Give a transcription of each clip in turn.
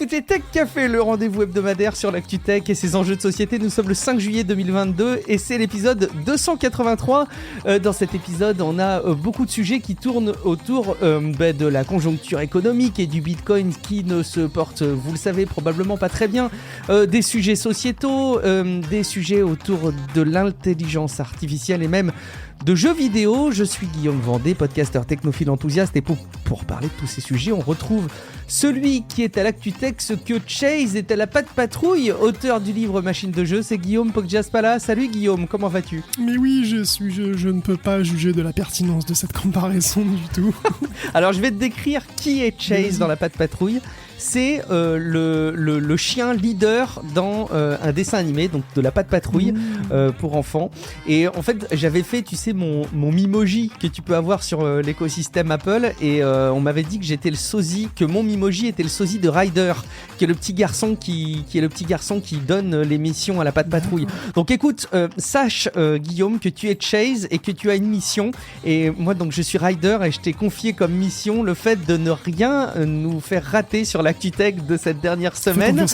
C'était Tech Café, le rendez-vous hebdomadaire sur l'actu tech et ses enjeux de société. Nous sommes le 5 juillet 2022 et c'est l'épisode 283. Dans cet épisode, on a beaucoup de sujets qui tournent autour de la conjoncture économique et du Bitcoin qui ne se porte, vous le savez, probablement pas très bien. Des sujets sociétaux, des sujets autour de l'intelligence artificielle et même de jeux vidéo. Je suis Guillaume Vendée, podcasteur technophile enthousiaste, et pour parler de tous ces sujets, on retrouve celui qui est à l'actu tech, ce que Chase est à la patte patrouille, auteur du livre Machine de jeu, c'est Guillaume Poggiaspala. Salut Guillaume, comment vas-tu ? Mais oui, je ne peux pas juger de la pertinence de cette comparaison du tout. Alors je vais te décrire qui est Chase dans la patte patrouille. C'est le chien leader dans un dessin animé, donc de la patte patrouille pour enfants. Et en fait, j'avais fait, tu sais, mon Mimoji que tu peux avoir sur l'écosystème Apple, et on m'avait dit que j'étais le sosie, que mon Mimoji était le sosie de Ryder, qui est le petit garçon qui donne les missions à la patte patrouille. Donc écoute, sache Guillaume que tu es Chase et que tu as une mission. Et moi donc je suis Ryder et je t'ai confié comme mission le fait de ne rien nous faire rater sur l'actu tech de cette dernière semaine.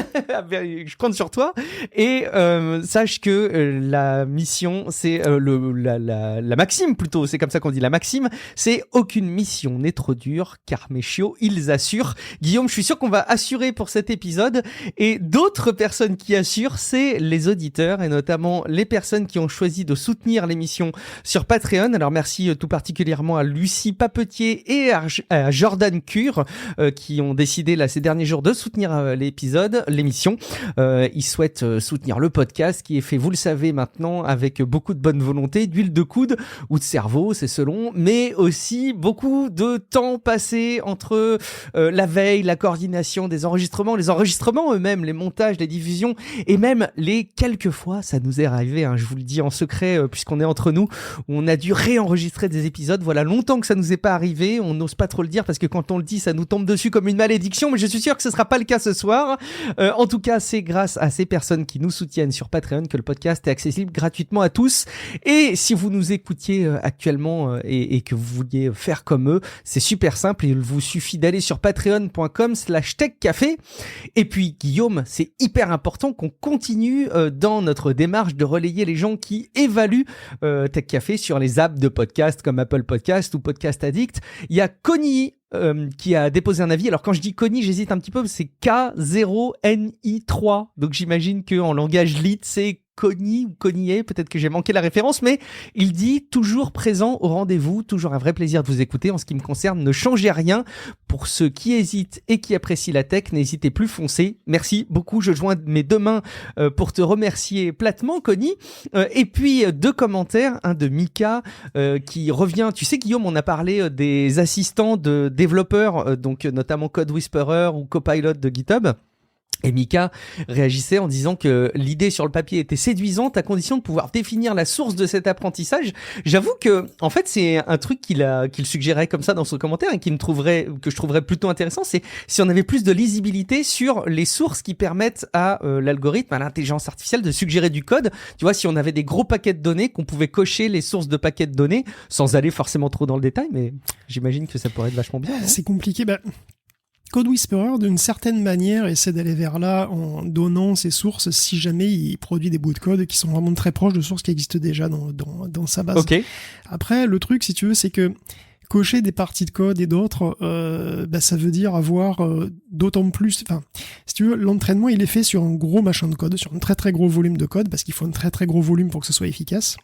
Je compte sur toi. Et sache que la mission, c'est la maxime plutôt, c'est comme ça qu'on dit, la maxime, c'est aucune mission n'est trop dure car mes chiots ils assurent. Guillaume, je suis sûr qu'on va assurer pour cet épisode, et d'autres personnes qui assurent, c'est les auditeurs et notamment les personnes qui ont choisi de soutenir l'émission sur Patreon. Alors merci tout particulièrement à Lucie Papetier et à Jordan Cure qui ont décidé là ces derniers jours de soutenir l'émission. Ils souhaitent soutenir le podcast qui est fait, vous le savez maintenant, avec beaucoup de bonne volonté, d'huile de coude ou de cerveau, c'est selon, mais aussi beaucoup de temps passé entre la veille, la coordination des enregistrements, les enregistrements eux-mêmes, les montages, les diffusions, et même les quelques fois, ça nous est arrivé, hein, je vous le dis en secret puisqu'on est entre nous, où on a dû réenregistrer des épisodes. Voilà, longtemps que ça nous est pas arrivé, on n'ose pas trop le dire parce que quand on le dit, ça nous tombe dessus comme une malédiction, mais je suis sûr que ce sera pas le cas ce soir. En tout cas, c'est grâce à ces personnes qui nous soutiennent sur Patreon que le podcast est accessible gratuitement à tous. Et si vous nous écoutiez actuellement et que vous vouliez faire comme eux, c'est super simple. Il vous suffit d'aller sur patreon.com/techcafé. Et puis, Guillaume, c'est hyper important qu'on continue dans notre démarche de relayer les gens qui évaluent Tech Café sur les apps de podcast comme Apple Podcast ou Podcast Addict. Il y a Connie qui a déposé un avis. Alors quand je dis Connie, j'hésite un petit peu, c'est K0NI3. Donc j'imagine qu'en langage lit, c'est Connie ou Connier, peut-être que j'ai manqué la référence, mais il dit toujours présent au rendez-vous, toujours un vrai plaisir de vous écouter. En ce qui me concerne, ne changez rien. Pour ceux qui hésitent et qui apprécient la tech, n'hésitez plus, foncez. Merci beaucoup, je joins mes deux mains pour te remercier platement, Connie. Et puis deux commentaires, un de Mika qui revient. Tu sais Guillaume, on a parlé des assistants de développeurs, donc notamment Code Whisperer ou Copilot de GitHub. Et Mika réagissait en disant que l'idée sur le papier était séduisante à condition de pouvoir définir la source de cet apprentissage. J'avoue que, en fait, c'est un truc qu'il suggérait comme ça dans son commentaire et que je trouverais plutôt intéressant, c'est si on avait plus de lisibilité sur les sources qui permettent à l'algorithme, à l'intelligence artificielle de suggérer du code. Tu vois, si on avait des gros paquets de données, qu'on pouvait cocher les sources de paquets de données sans aller forcément trop dans le détail, mais j'imagine que ça pourrait être vachement bien. C'est compliqué, Code Whisperer, d'une certaine manière, essaie d'aller vers là en donnant ses sources si jamais il produit des bouts de code qui sont vraiment très proches de sources qui existent déjà dans sa base. Okay. Après, le truc, si tu veux, c'est que cocher des parties de code et d'autres, ça veut dire avoir d'autant plus... Enfin, si tu veux, l'entraînement, il est fait sur un gros machin de code, sur un très très gros volume de code, parce qu'il faut un très très gros volume pour que ce soit efficace.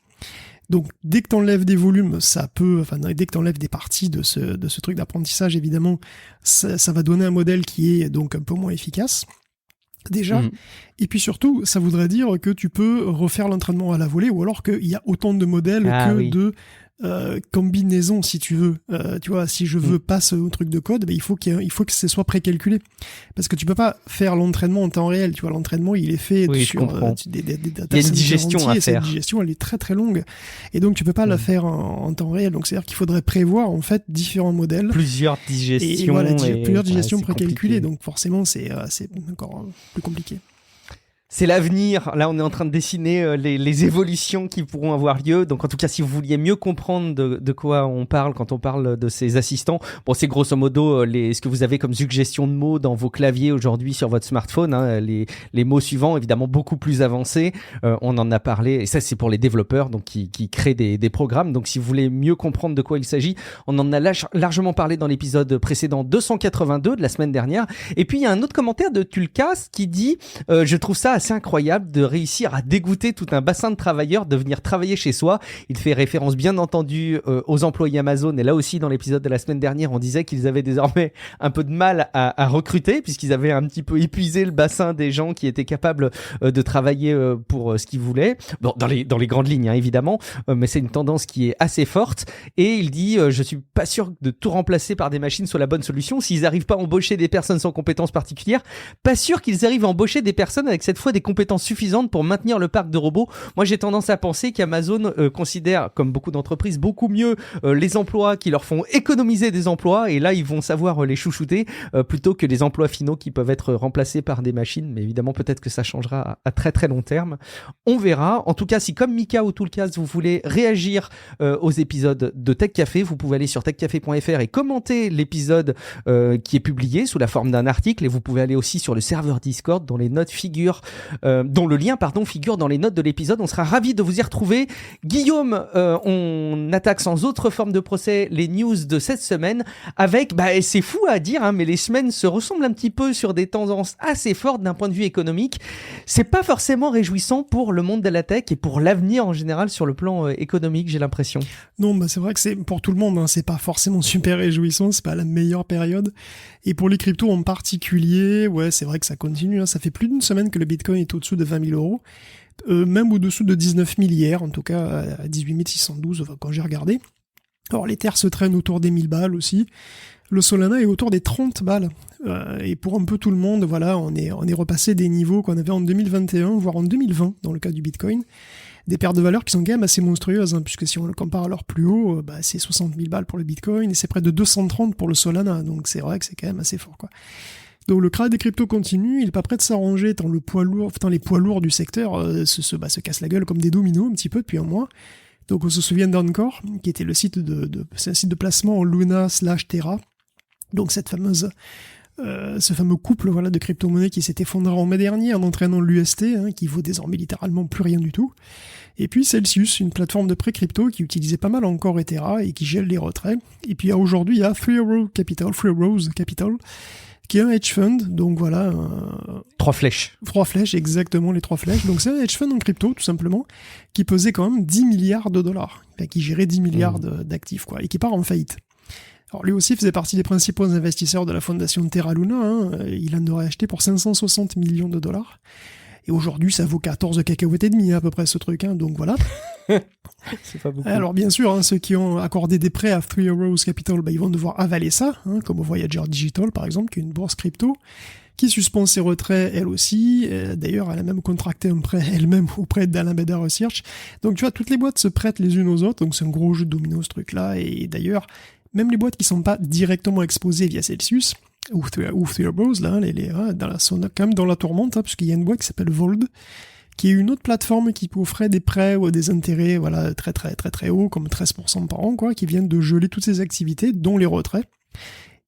Donc, dès que t'enlèves des volumes, dès que t'enlèves des parties de ce truc d'apprentissage, évidemment, ça va donner un modèle qui est donc un peu moins efficace, déjà. Et puis surtout, ça voudrait dire que tu peux refaire l'entraînement à la volée, ou alors qu'il y a autant de modèles de combinaisons, si tu veux. Tu vois, si je veux passer au truc de code, il faut que ce soit précalculé. Parce que tu peux pas faire l'entraînement en temps réel. Tu vois, l'entraînement, il est fait sur des datasets. Il y a une digestion à faire. Cette digestion, elle est très très longue. Et donc, tu peux pas la faire en temps réel. Donc, c'est-à-dire qu'il faudrait prévoir, en fait, différents modèles. Plusieurs digestions. Et voilà, plusieurs digestions précalculées. Donc, forcément, c'est encore plus compliqué. C'est l'avenir. Là, on est en train de dessiner les évolutions qui pourront avoir lieu. Donc, en tout cas, si vous vouliez mieux comprendre de quoi on parle quand on parle de ces assistants, bon, c'est grosso modo ce que vous avez comme suggestion de mots dans vos claviers aujourd'hui sur votre smartphone. Hein, les mots suivants, évidemment, beaucoup plus avancés. On en a parlé, et ça, c'est pour les développeurs donc qui créent des programmes. Donc, si vous voulez mieux comprendre de quoi il s'agit, on en a largement parlé dans l'épisode précédent 282 de la semaine dernière. Et puis, il y a un autre commentaire de Tulkas qui dit je trouve ça assez incroyable de réussir à dégoûter tout un bassin de travailleurs de venir travailler chez soi. Il fait référence bien entendu aux employés Amazon, et là aussi dans l'épisode de la semaine dernière on disait qu'ils avaient désormais un peu de mal à recruter puisqu'ils avaient un petit peu épuisé le bassin des gens qui étaient capables de travailler pour ce qu'ils voulaient. Bon, dans les grandes lignes hein, évidemment, mais c'est une tendance qui est assez forte, et il dit je suis pas sûr de tout remplacer par des machines soit la bonne solution. S'ils arrivent pas à embaucher des personnes sans compétences particulières, pas sûr qu'ils arrivent à embaucher des personnes avec cette fois des compétences suffisantes pour maintenir le parc de robots. Moi, j'ai tendance à penser qu'Amazon considère, comme beaucoup d'entreprises, beaucoup mieux les emplois qui leur font économiser des emplois, et là, ils vont savoir les chouchouter plutôt que les emplois finaux qui peuvent être remplacés par des machines. Mais évidemment, peut-être que ça changera à très très long terme. On verra. En tout cas, si comme Mika ou Toolcast, vous voulez réagir aux épisodes de Tech Café, vous pouvez aller sur techcafé.fr et commenter l'épisode qui est publié sous la forme d'un article, et vous pouvez aller aussi sur le serveur Discord dont le lien figure dans les notes de l'épisode. On sera ravis de vous y retrouver. Guillaume, on attaque sans autre forme de procès les news de cette semaine avec, c'est fou à dire, hein, mais les semaines se ressemblent un petit peu sur des tendances assez fortes d'un point de vue économique. C'est pas forcément réjouissant pour le monde de la tech et pour l'avenir en général sur le plan économique, j'ai l'impression. Non, c'est vrai que c'est pour tout le monde, hein, c'est pas forcément super réjouissant, c'est pas la meilleure période. Et pour les cryptos en particulier, ouais, c'est vrai que ça continue, hein. Ça fait plus d'une semaine que le Bitcoin est au-dessous de 20 000 euros, même au-dessous de 19 000 hier, en tout cas à 18 612 quand j'ai regardé. Alors l'Ether se traîne autour des 1000 balles aussi. Le Solana est autour des 30 balles. Et pour un peu tout le monde, voilà, on est repassé des niveaux qu'on avait en 2021, voire en 2020 dans le cas du Bitcoin. Des pertes de valeur qui sont quand même assez monstrueuses, hein, puisque si on le compare à leur plus haut, c'est 60 000 balles pour le Bitcoin et c'est près de 230 pour le Solana. Donc c'est vrai que c'est quand même assez fort, quoi. Donc le krach des cryptos continue, il est pas prêt de s'arranger tant les poids lourds du secteur se cassent la gueule comme des dominos un petit peu depuis un mois. Donc on se souvient d'Encore, qui était le site c'est un site de placement en Luna/Terra. Donc ce fameux couple de crypto-monnaies qui s'est effondré en mai dernier en entraînant l'UST, hein, qui vaut désormais littéralement plus rien du tout. Et puis Celsius, une plateforme de pré-crypto qui utilisait pas mal encore Ethera et qui gèle les retraits. Et puis aujourd'hui, il y a Three Arrows Capital, qui est un hedge fund, donc voilà. 3 flèches. 3 flèches, exactement, les 3 flèches. Donc c'est un hedge fund en crypto, tout simplement, qui pesait quand même 10 milliards de dollars, qui gérait 10 milliards d'actifs, quoi, et qui part en faillite. Alors lui aussi faisait partie des principaux investisseurs de la fondation Terra Luna, hein. Il en aurait acheté pour 560 millions de dollars. Et aujourd'hui, ça vaut 14 cacahuètes et demi, à peu près, ce truc, hein, donc voilà. C'est pas beaucoup. Alors bien sûr, hein, ceux qui ont accordé des prêts à Three Arrows Capital, ils vont devoir avaler ça, hein, comme au Voyager Digital par exemple, qui est une bourse crypto, qui suspend ses retraits elle aussi. D'ailleurs, elle a même contracté un prêt elle-même auprès d'Alameda Research. Donc tu vois, toutes les boîtes se prêtent les unes aux autres, donc c'est un gros jeu de domino ce truc-là, et d'ailleurs, même les boîtes qui sont pas directement exposées via Celsius, ou Three Arrows, là, quand même dans la tourmente, hein, puisqu'il y a une boîte qui s'appelle Vold, qui est une autre plateforme qui offrait des prêts ou des intérêts très très très très hauts, comme 13% par an, quoi, qui viennent de geler toutes ces activités, dont les retraits.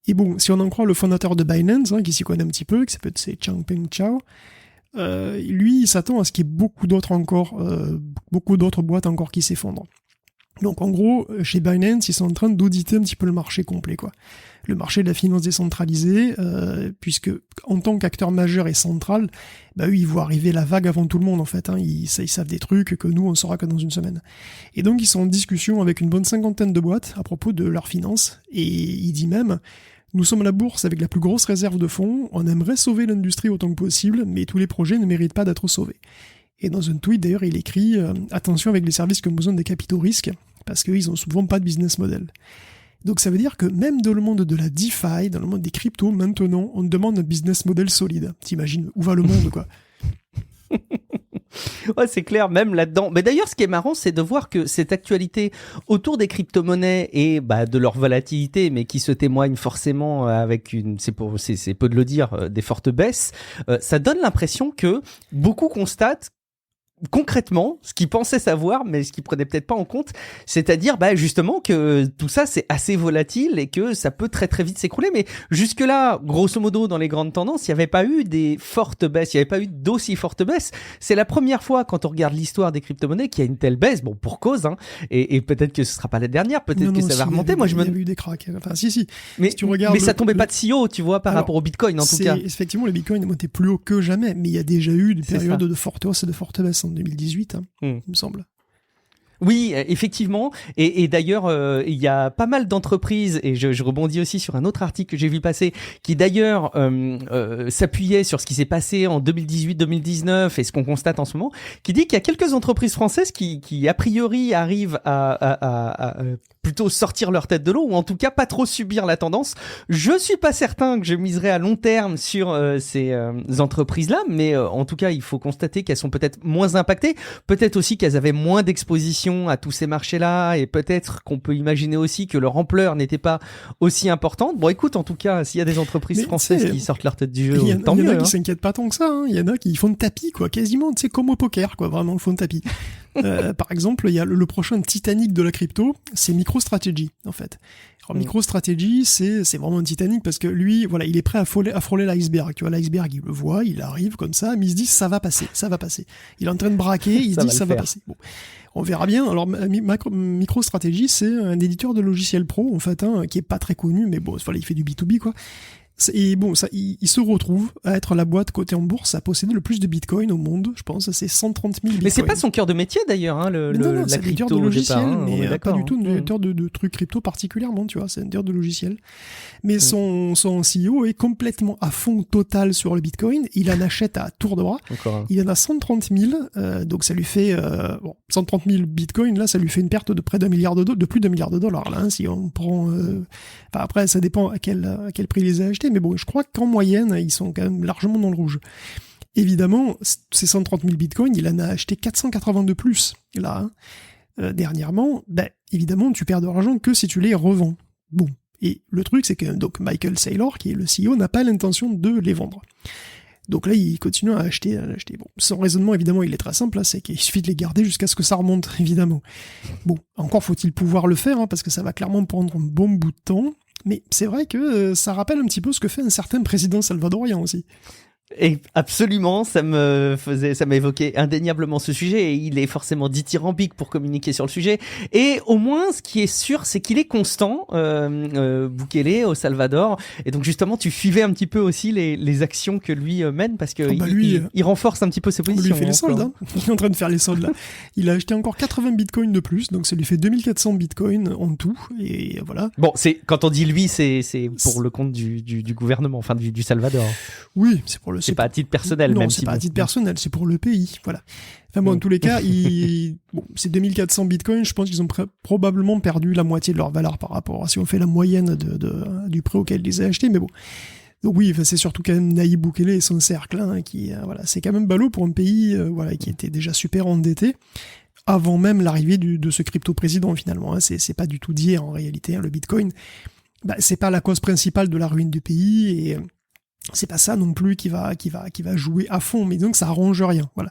Et bon, si on en croit le fondateur de Binance, hein, qui s'y connaît un petit peu, qui s'appelle Changpeng Zhao, lui, il s'attend à ce qu'il y ait beaucoup d'autres boîtes encore qui s'effondrent. Donc en gros, chez Binance, ils sont en train d'auditer un petit peu le marché complet, quoi. Le marché de la finance décentralisée, puisque en tant qu'acteur majeur et central, eux, ils voient arriver la vague avant tout le monde, en fait, hein. Ils savent des trucs que nous, on saura que dans une semaine. Et donc, ils sont en discussion avec une bonne 50aine de boîtes à propos de leurs finances, et il dit même, nous sommes la bourse avec la plus grosse réserve de fonds, on aimerait sauver l'industrie autant que possible, mais tous les projets ne méritent pas d'être sauvés. Et dans un tweet, d'ailleurs, il écrit « Attention avec les services qui ont besoin des capitaux risques, parce qu'ils n'ont souvent pas de business model. » Donc ça veut dire que même dans le monde de la DeFi, dans le monde des cryptos, maintenant, on demande un business model solide. T'imagines où va le monde, quoi. Ouais, c'est clair, même là-dedans. Mais d'ailleurs, ce qui est marrant, c'est de voir que cette actualité autour des crypto-monnaies et de leur volatilité, mais qui se témoigne forcément avec c'est peu de le dire, des fortes baisses, ça donne l'impression que beaucoup constatent concrètement ce qu'ils pensaient savoir mais ce qu'ils prenaient peut-être pas en compte, c'est-à-dire justement que tout ça c'est assez volatile et que ça peut très très vite s'écrouler. Mais jusque là, grosso modo, dans les grandes tendances, il n'y avait pas eu des fortes baisses, il n'y avait pas eu d'aussi fortes baisses. C'est la première fois quand on regarde l'histoire des crypto-monnaies qu'il y a une telle baisse, bon, pour cause, hein, et peut-être que ce sera pas la dernière, peut-être que ça va remonter. Moi, il y a eu des cracks, enfin si, mais si tu regardes mais ça tombait pas de si haut, tu vois, par rapport au Bitcoin en tout cas. Effectivement, le Bitcoin est monté plus haut que jamais, mais il y a déjà eu des périodes de forte hausse et de forte baisse en 2018, il me semble. Oui, effectivement. Et d'ailleurs, il y a pas mal d'entreprises, et je rebondis aussi sur un autre article que j'ai vu passer, qui d'ailleurs s'appuyait sur ce qui s'est passé en 2018-2019 et ce qu'on constate en ce moment, qui dit qu'il y a quelques entreprises françaises qui a priori arrivent à plutôt sortir leur tête de l'eau, ou en tout cas pas trop subir la tendance. Je suis pas certain que je miserais à long terme sur ces entreprises-là, mais en tout cas, il faut constater qu'elles sont peut-être moins impactées, peut-être aussi qu'elles avaient moins d'exposition à tous ces marchés-là, et peut-être qu'on peut imaginer aussi que leur ampleur n'était pas aussi importante. Bon, écoute, en tout cas, s'il y a des entreprises françaises qui sortent leur tête du jeu, tant mieux. Il y en a qui s'inquiètent pas tant que ça, hein. Il y en a qui font de tapis, quoi, quasiment, tu sais, comme au poker, quoi, vraiment, ils font de tapis. Par exemple, il y a le prochain Titanic de la crypto, c'est MicroStrategy, en fait. Alors, MicroStrategy, c'est vraiment un Titanic parce que lui, voilà, il est prêt à frôler l'iceberg. Tu vois, l'iceberg, il le voit, il arrive comme ça, mais il se dit, ça va passer. Il est en train de braquer, il se dit, ça va passer. Bon. On verra bien. Alors, MicroStrategy, c'est un éditeur de logiciels pro, en fait, qui est pas très connu, mais bon, voilà, il fait du B2B, quoi. Et bon, ça, il se retrouve à être la boîte cotée en bourse à posséder le plus de bitcoin au monde, je pense, c'est 130 000 bitcoins. Mais c'est pas son cœur de métier d'ailleurs, hein, la crypto de logiciel, mais pas du tout un éditeur de trucs crypto particulièrement, tu vois, c'est un éditeur de logiciel. Mais son CEO est complètement à fond total sur le bitcoin, il en achète à tour de bras, il en a 130 000, donc ça lui fait, 130 000 bitcoins, là, ça lui fait une perte de près d'un milliard de plus d'un milliard de dollars, là, hein, si on prend, après, ça dépend à quel prix il les a achetés, mais bon, je crois qu'en moyenne, ils sont quand même largement dans le rouge. Évidemment, ces 130 000 bitcoins, il en a acheté 482 plus, là, dernièrement. Évidemment, tu perds de l'argent que si tu les revends. Bon. Et le truc, c'est que donc Michael Saylor, qui est le CEO, n'a pas l'intention de les vendre. Donc là, il continue à acheter. Bon, son raisonnement, évidemment, il est très simple, c'est qu'il suffit de les garder jusqu'à ce que ça remonte, évidemment. Bon, encore faut-il pouvoir le faire, parce que ça va clairement prendre un bon bout de temps. Mais c'est vrai que ça rappelle un petit peu ce que fait un certain président salvadorien aussi. Et absolument, ça m'a évoqué indéniablement ce sujet, et il est forcément dithyrambique pour communiquer sur le sujet. Et au moins, ce qui est sûr, c'est qu'il est constant, Bukele au Salvador. Et donc justement, tu suivais un petit peu aussi les actions que lui mène, parce que il renforce un petit peu ses positions. Lui fait les soldes, hein. Il est en train de faire les soldes là. Il a acheté encore 80 bitcoins de plus, donc ça lui fait 2400 bitcoins en tout. Et voilà. Bon, quand on dit lui, c'est pour le compte du gouvernement, enfin du Salvador. Oui, c'est pour c'est pas à titre personnel, non, même c'est si pas à titre personnel, c'est pour le pays, voilà. Enfin bon, en tous les cas, c'est 2400 bitcoins, je pense qu'ils ont probablement perdu la moitié de leur valeur par rapport à si on fait la moyenne du prix auquel ils les ont achetés, mais bon. Donc oui, c'est surtout quand même Nayib Bukele et son cercle, qui, voilà, c'est quand même ballot pour un pays, voilà, qui était déjà super endetté, avant même l'arrivée de ce crypto-président, finalement, c'est pas du tout d'hier, en réalité, le bitcoin, c'est pas la cause principale de la ruine du pays, et c'est pas ça non plus qui va jouer à fond, mais donc ça arrange rien, voilà.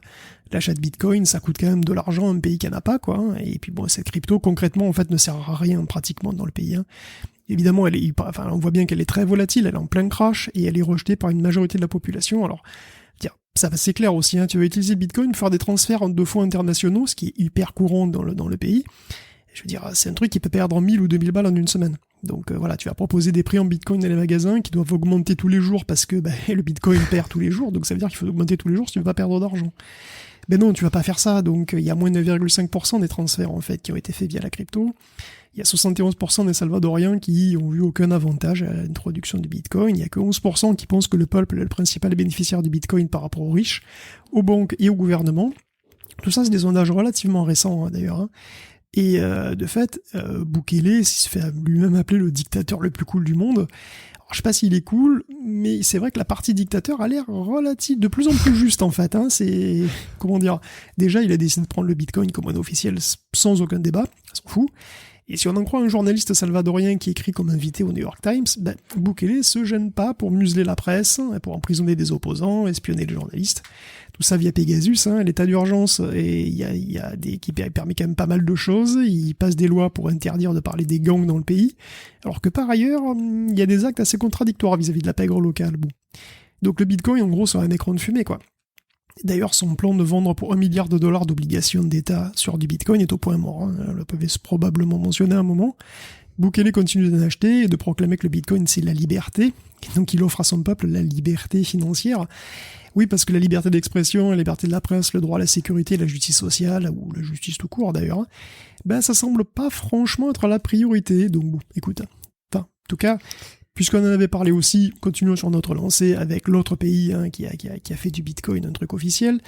L'achat de bitcoin, ça coûte quand même de l'argent à un pays qui en a pas, quoi, et puis bon, cette crypto, concrètement, en fait, ne sert à rien, pratiquement, dans le pays, Évidemment, on voit bien qu'elle est très volatile, elle est en plein crash, et elle est rejetée par une majorité de la population, alors, ça c'est clair aussi, tu vas utiliser le bitcoin pour faire des transferts de fonds internationaux, ce qui est hyper courant dans le pays. Je veux dire, c'est un truc qui peut perdre 1000 ou 2000 balles en une semaine. Donc voilà, tu vas proposer des prix en bitcoin dans les magasins qui doivent augmenter tous les jours parce que le bitcoin perd tous les jours, donc ça veut dire qu'il faut augmenter tous les jours si tu veux pas perdre d'argent. Mais non, tu vas pas faire ça, donc il y a moins de 9,5% des transferts en fait qui ont été faits via la crypto. Il y a 71% des Salvadoriens qui ont vu aucun avantage à l'introduction du bitcoin. Il y a que 11% qui pensent que le peuple est le principal bénéficiaire du bitcoin par rapport aux riches, aux banques et au gouvernement. Tout ça, c'est des sondages relativement récents d'ailleurs. Et de fait, Bukele se fait lui-même appeler le dictateur le plus cool du monde. Alors, je sais pas s'il est cool, mais c'est vrai que la partie dictateur a l'air relative, de plus en plus juste en fait. Hein. C'est, comment dire, déjà il a décidé de prendre le Bitcoin comme monnaie officielle sans aucun débat, ça s'en fout. Et si on en croit un journaliste salvadorien qui écrit comme invité au New York Times, ben, Bukele se gêne pas pour museler la presse, pour emprisonner des opposants, espionner les journalistes. Tout ça via Pegasus, hein, l'état d'urgence, et il y a qui permet quand même pas mal de choses. Il passe des lois pour interdire de parler des gangs dans le pays, alors que par ailleurs, il y a des actes assez contradictoires vis-à-vis de la pègre locale. Bon. Donc le Bitcoin, en gros, c'est un écran de fumée, quoi. D'ailleurs, son plan de vendre pour $1 milliard d'obligations d'État sur du Bitcoin est au point mort. Hein. On l'avait probablement mentionné à un moment. Bukele continue d'en acheter et de proclamer que le Bitcoin, c'est la liberté. Et donc, il offre à son peuple la liberté financière. Oui, parce que la liberté d'expression, la liberté de la presse, le droit à la sécurité, la justice sociale, ou la justice tout court d'ailleurs, hein, ben, ça semble pas franchement être la priorité. Donc, bon, écoute. Enfin, en tout cas... Puisqu'on en avait parlé aussi, continuons sur notre lancée avec l'autre pays hein, qui a fait du Bitcoin un truc officiel,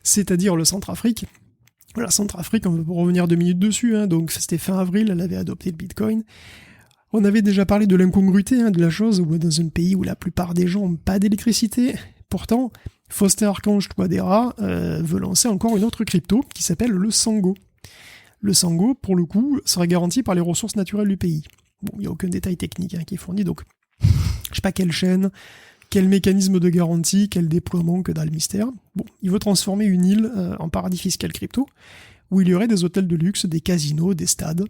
c'est-à-dire le Centrafrique. La Centrafrique, on va revenir 2 minutes dessus, hein, donc c'était fin avril, elle avait adopté le Bitcoin. On avait déjà parlé de l'incongruité hein, de la chose, où dans un pays où la plupart des gens n'ont pas d'électricité, pourtant, Faustin Archange Touadéra veut lancer encore une autre crypto qui s'appelle le Sango. Le Sango, pour le coup, sera garanti par les ressources naturelles du pays. Bon, il n'y a aucun détail technique hein, qui est fourni, donc je sais pas quelle chaîne, quel mécanisme de garantie, quel déploiement, que dalle mystère. Bon, il veut transformer une île en paradis fiscal crypto, où il y aurait des hôtels de luxe, des casinos, des stades.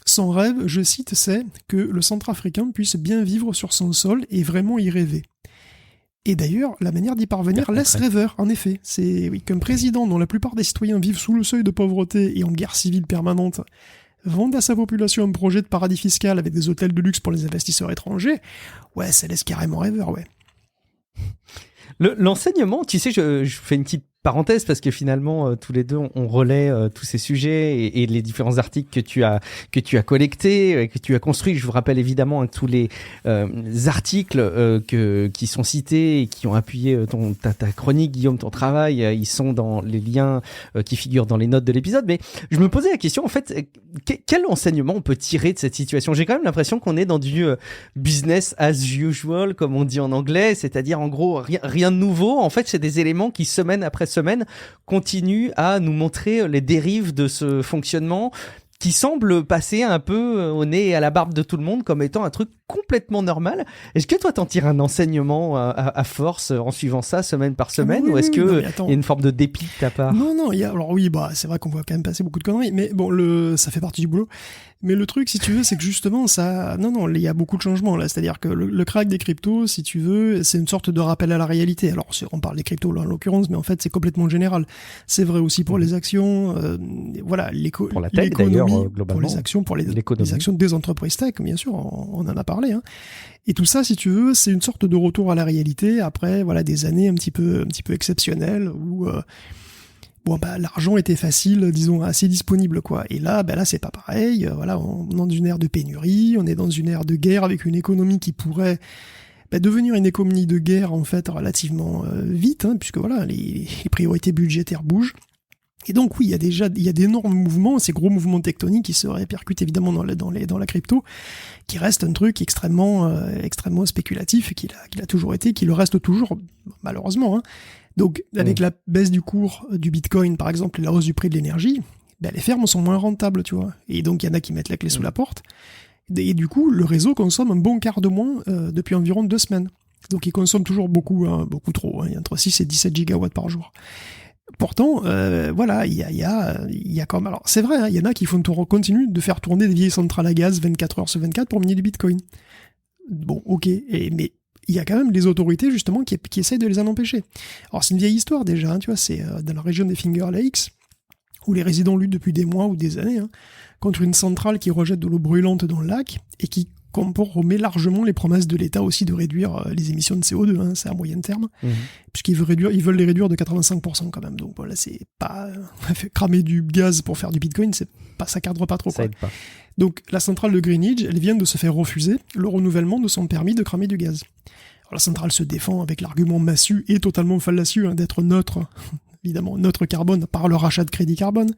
Son rêve, je cite, c'est que le Centrafricain puisse bien vivre sur son sol et vraiment y rêver. Et d'ailleurs, la manière d'y parvenir laisse rêveur, en effet. C'est oui, qu'un président dont la plupart des citoyens vivent sous le seuil de pauvreté et en guerre civile permanente vendre à sa population un projet de paradis fiscal avec des hôtels de luxe pour les investisseurs étrangers, ouais, ça laisse carrément rêveur, ouais. L'enseignement, tu sais, je fais une petite parenthèse parce que finalement tous les deux on relaie tous ces sujets et les différents articles que tu as collectés, que tu as construits. Je vous rappelle évidemment hein, tous les articles qui sont cités et qui ont appuyé ta chronique, Guillaume, ton travail. Ils sont dans les liens qui figurent dans les notes de l'épisode. Mais je me posais la question en fait, quel enseignement on peut tirer de cette situation? J'ai quand même l'impression qu'on est dans du business as usual, comme on dit en anglais, c'est-à-dire en gros rien de nouveau. En fait, c'est des éléments qui semaine après semaine continue à nous montrer les dérives de ce fonctionnement qui semble passer un peu au nez et à la barbe de tout le monde comme étant un truc complètement normal. Est-ce que toi t'en tires un enseignement à force en suivant ça semaine par semaine ou est-ce que il y a une forme de dépit de ta part? Non, alors oui, bah c'est vrai qu'on voit quand même passer beaucoup de conneries, mais bon, ça fait partie du boulot. Mais le truc, si tu veux, c'est que justement, il y a beaucoup de changements là. C'est-à-dire que le crack des cryptos, si tu veux, c'est une sorte de rappel à la réalité. Alors, on parle des cryptos là en l'occurrence, mais en fait, c'est complètement général. C'est vrai aussi pour les actions, voilà, pour la tech d'ailleurs, globalement. Pour les actions, pour les actions des entreprises tech, bien sûr, on en a parlé. Hein. Et tout ça, si tu veux, c'est une sorte de retour à la réalité après, voilà, des années un petit peu exceptionnelles où l'argent était facile, disons, assez disponible, quoi. Et là, c'est pas pareil. Voilà, on est dans une ère de pénurie, on est dans une ère de guerre avec une économie qui pourrait devenir une économie de guerre, en fait, relativement vite, hein, puisque voilà, les priorités budgétaires bougent. Et donc oui, il y a d'énormes mouvements, ces gros mouvements tectoniques qui se répercutent évidemment dans la crypto, qui reste un truc extrêmement spéculatif, qu'il a toujours été, qui le reste toujours, malheureusement, hein. Donc, avec la baisse du cours du Bitcoin, par exemple, et la hausse du prix de l'énergie, les fermes sont moins rentables, tu vois. Et donc, il y en a qui mettent la clé sous la porte. Et du coup, le réseau consomme un bon quart de moins depuis environ 2 semaines. Donc, il consomme toujours beaucoup trop. Hein. Il y a entre 6 et 17 gigawatts par jour. Pourtant, voilà, il y a comme... Alors, c'est vrai, hein, il y en a qui continuent de faire tourner des vieilles centrales à gaz 24 heures sur 24 pour miner du Bitcoin. Bon, ok, mais... il y a quand même les autorités, justement, qui essayent de les en empêcher. Alors, c'est une vieille histoire, déjà, hein, tu vois, c'est dans la région des Finger Lakes, où les résidents luttent depuis des mois ou des années, hein, contre une centrale qui rejette de l'eau brûlante dans le lac, et qui compromet largement les promesses de l'État aussi de réduire les émissions de CO2, hein, c'est à moyen terme, puisqu'ils veulent les réduire de 85% quand même. Donc, voilà, c'est pas... cramer du gaz pour faire du Bitcoin, ça cadre pas trop, quoi. Ça aide pas. Donc, la centrale de Greenwich, elle vient de se faire refuser le renouvellement de son permis de cramer du gaz. Alors, la centrale se défend avec l'argument massu et totalement fallacieux d'être neutre, évidemment, neutre carbone par le rachat de crédits carbone.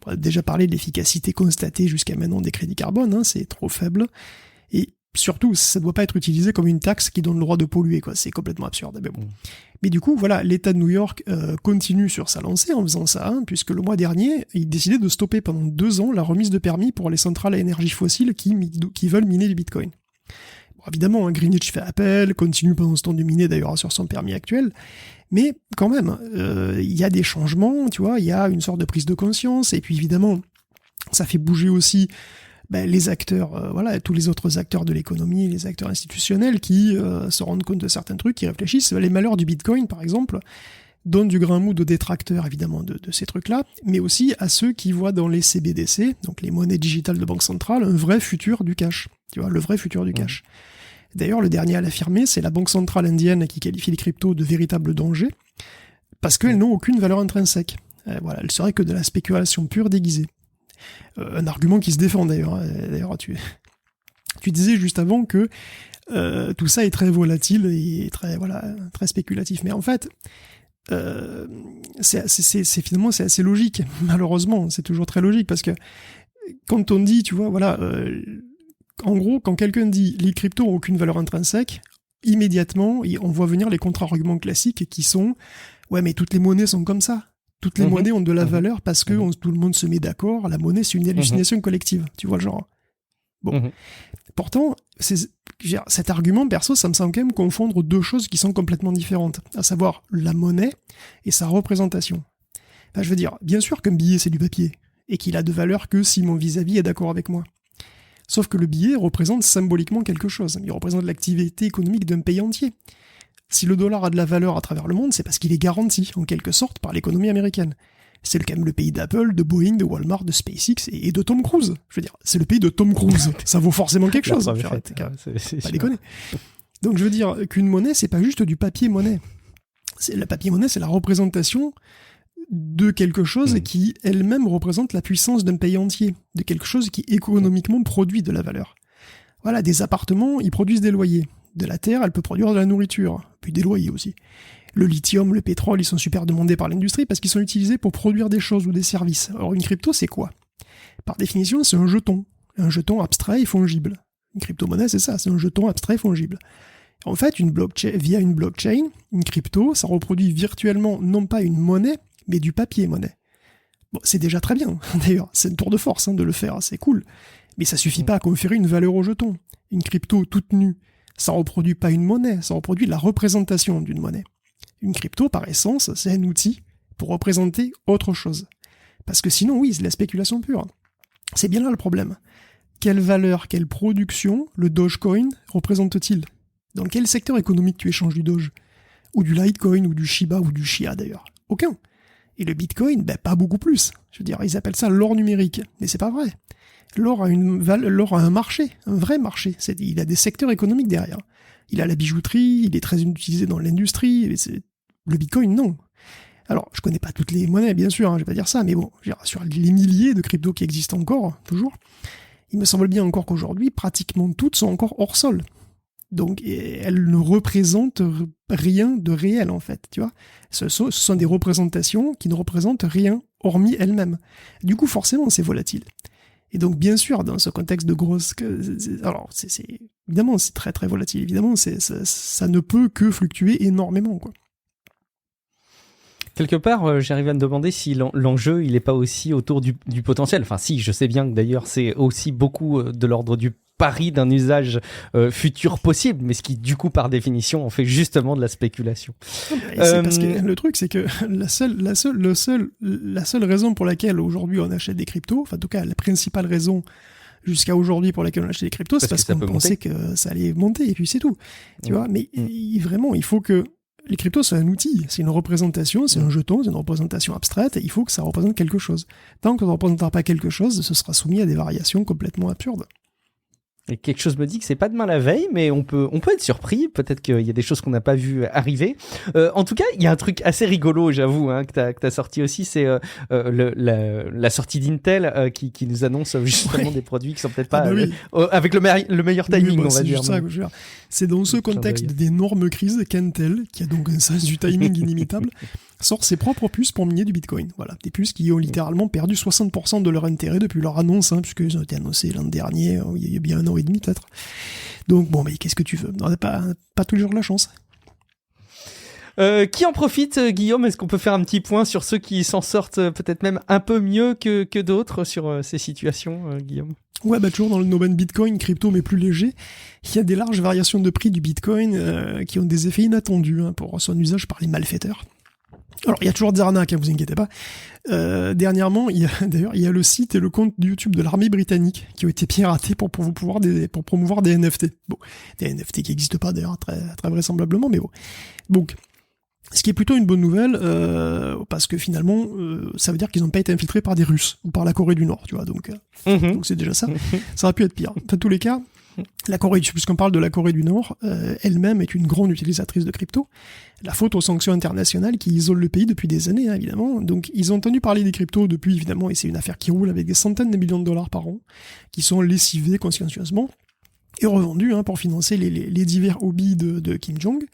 On a déjà parlé de l'efficacité constatée jusqu'à maintenant des crédits carbone, hein, c'est trop faible. Et surtout, ça ne doit pas être utilisé comme une taxe qui donne le droit de polluer, quoi. C'est complètement absurde. Mais bon. Mais du coup, voilà, l'État de New York continue sur sa lancée en faisant ça, hein, puisque le mois dernier, il décidait de stopper pendant 2 ans la remise de permis pour les centrales à énergie fossile qui veulent miner du Bitcoin. Bon, évidemment, hein, Greenwich fait appel, continue pendant ce temps de miner d'ailleurs sur son permis actuel, mais quand même, il y a des changements, tu vois, il y a une sorte de prise de conscience, et puis évidemment, ça fait bouger aussi les acteurs, tous les autres acteurs de l'économie, les acteurs institutionnels qui se rendent compte de certains trucs, qui réfléchissent. Les malheurs du Bitcoin, par exemple, donnent du grain mou aux détracteurs, évidemment, de ces trucs-là, mais aussi à ceux qui voient dans les CBDC, donc les monnaies digitales de banque centrale, un vrai futur du cash. Tu vois, le vrai futur du cash. D'ailleurs, le dernier à l'affirmer, c'est la banque centrale indienne qui qualifie les cryptos de véritables dangers, parce qu'elles n'ont aucune valeur intrinsèque. Elles seraient que de la spéculation pure déguisée. Un argument qui se défend d'ailleurs. D'ailleurs, tu disais juste avant que tout ça est très volatile et très spéculatif. Mais en fait, finalement c'est assez logique. Malheureusement, c'est toujours très logique parce que quand on dit, tu vois, en gros, quand quelqu'un dit les cryptos n'ont aucune valeur intrinsèque, immédiatement, on voit venir les contre-arguments classiques qui sont ouais, mais toutes les monnaies sont comme ça. Toutes les monnaies ont de la valeur parce que tout le monde se met d'accord. La monnaie, c'est une hallucination collective. Tu vois le genre. Bon. Pourtant, cet argument, perso, ça me semble quand même confondre 2 choses qui sont complètement différentes. À savoir la monnaie et sa représentation. Je veux dire, bien sûr qu'un billet, c'est du papier. Et qu'il a de valeur que si mon vis-à-vis est d'accord avec moi. Sauf que le billet représente symboliquement quelque chose. Il représente l'activité économique d'un pays entier. Si le dollar a de la valeur à travers le monde, c'est parce qu'il est garanti, en quelque sorte, par l'économie américaine. C'est quand même le pays d'Apple, de Boeing, de Walmart, de SpaceX et de Tom Cruise. Je veux dire, c'est le pays de Tom Cruise. Ça vaut forcément quelque chose. C'est pas déconner. Donc je veux dire qu'une monnaie, c'est pas juste du papier-monnaie. La papier-monnaie, c'est la représentation de quelque chose qui elle-même représente la puissance d'un pays entier, de quelque chose qui économiquement produit de la valeur. Voilà, des appartements, ils produisent des loyers. De la terre, elle peut produire de la nourriture, puis des loyers aussi. Le lithium, le pétrole, ils sont super demandés par l'industrie parce qu'ils sont utilisés pour produire des choses ou des services. Alors une crypto, c'est quoi ? Par définition, c'est un jeton abstrait et fongible. Une crypto-monnaie, c'est ça, c'est un jeton abstrait et fongible. En fait, via une blockchain, une crypto, ça reproduit virtuellement non pas une monnaie, mais du papier-monnaie. Bon, c'est déjà très bien, d'ailleurs, c'est une tour de force de le faire, c'est cool. Mais ça suffit pas à conférer une valeur au jeton. Une crypto toute nue, ça reproduit pas une monnaie, ça reproduit la représentation d'une monnaie. Une crypto, par essence, c'est un outil pour représenter autre chose. Parce que sinon, oui, c'est de la spéculation pure. C'est bien là le problème. Quelle valeur, quelle production le Dogecoin représente-t-il ? Dans quel secteur économique tu échanges du Doge ? Ou du Litecoin, ou du Shiba, ou du Chia d'ailleurs ? Aucun. Et le Bitcoin, pas beaucoup plus. Je veux dire, ils appellent ça l'or numérique. Mais c'est pas vrai. L'or a un marché, un vrai marché. Il a des secteurs économiques derrière. Il a la bijouterie, il est très utilisé dans l'industrie. Le Bitcoin, non. Alors, je connais pas toutes les monnaies, bien sûr, je vais pas dire ça, mais bon, sur les milliers de cryptos qui existent encore, toujours, il me semble bien encore qu'aujourd'hui, pratiquement toutes sont encore hors sol. Donc, elles ne représentent rien de réel, en fait, tu vois. Ce sont des représentations qui ne représentent rien, hormis elles-mêmes. Du coup, forcément, c'est volatile. Et donc, bien sûr, dans ce contexte de grosse... Alors, évidemment, c'est très très volatile. Évidemment, ça ne peut que fluctuer énormément, quoi. Quelque part, j'arrive à me demander si l'enjeu, il n'est pas aussi autour du potentiel. Enfin, si, je sais bien que d'ailleurs, c'est aussi beaucoup de l'ordre du pari d'un usage futur possible, mais ce qui, du coup, par définition, en fait justement de la spéculation. C'est parce que le truc, c'est que la seule raison pour laquelle aujourd'hui on achète des cryptos, enfin, en tout cas, la principale raison jusqu'à aujourd'hui pour laquelle on achète des cryptos, c'est parce qu'on pensait que ça allait monter, et puis c'est tout. Tu vois, mais vraiment, il faut que les cryptos, c'est un outil, c'est une représentation, c'est un jeton, c'est une représentation abstraite, et il faut que ça représente quelque chose. Tant que ça ne représentera pas quelque chose, ce sera soumis à des variations complètement absurdes. Et quelque chose me dit que c'est pas demain la veille, mais on peut être surpris. Peut-être qu'il y a des choses qu'on n'a pas vues arriver. En tout cas, il y a un truc assez rigolo, j'avoue, que t'as sorti aussi, c'est la sortie d'Intel qui nous annonce justement des produits qui sont peut-être pas avec le meilleur timing, on va dire. C'est dans ce contexte d'énormes crises qu'Intel, qui a donc un sens du timing inimitable, sort ses propres puces pour miner du Bitcoin. Voilà, des puces qui ont littéralement perdu 60% de leur intérêt depuis leur annonce, hein, puisqu'ils ont été annoncés l'an dernier, il y a bien 1 an et demi peut-être. Donc bon, mais qu'est-ce que tu veux? On n'a pas tous les jours de la chance. Qui en profite, Guillaume? Est-ce qu'on peut faire un petit point sur ceux qui s'en sortent peut-être même un peu mieux que d'autres sur ces situations, Guillaume? Ouais, toujours dans le domaine Bitcoin, crypto, mais plus léger, il y a des larges variations de prix du Bitcoin qui ont des effets inattendus pour son usage par les malfaiteurs. Alors, il y a toujours des arnaques, vous inquiétez pas. Dernièrement, il y a le site et le compte YouTube de l'armée britannique qui ont été piratés pour promouvoir des NFT. Bon, des NFT qui n'existent pas d'ailleurs, très, très vraisemblablement, mais bon. Donc, ce qui est plutôt une bonne nouvelle, parce que finalement, ça veut dire qu'ils n'ont pas été infiltrés par des Russes ou par la Corée du Nord, tu vois. Donc c'est déjà ça. Ça aurait pu être pire. Dans tous les cas, la Corée, puisqu'on parle de la Corée du Nord, elle-même est une grande utilisatrice de crypto. La faute aux sanctions internationales qui isolent le pays depuis des années, hein, évidemment. Donc ils ont entendu parler des cryptos depuis, évidemment, et c'est une affaire qui roule avec des centaines de millions de dollars par an, qui sont lessivés consciencieusement et revendus pour financer les divers hobbies de Kim Jong.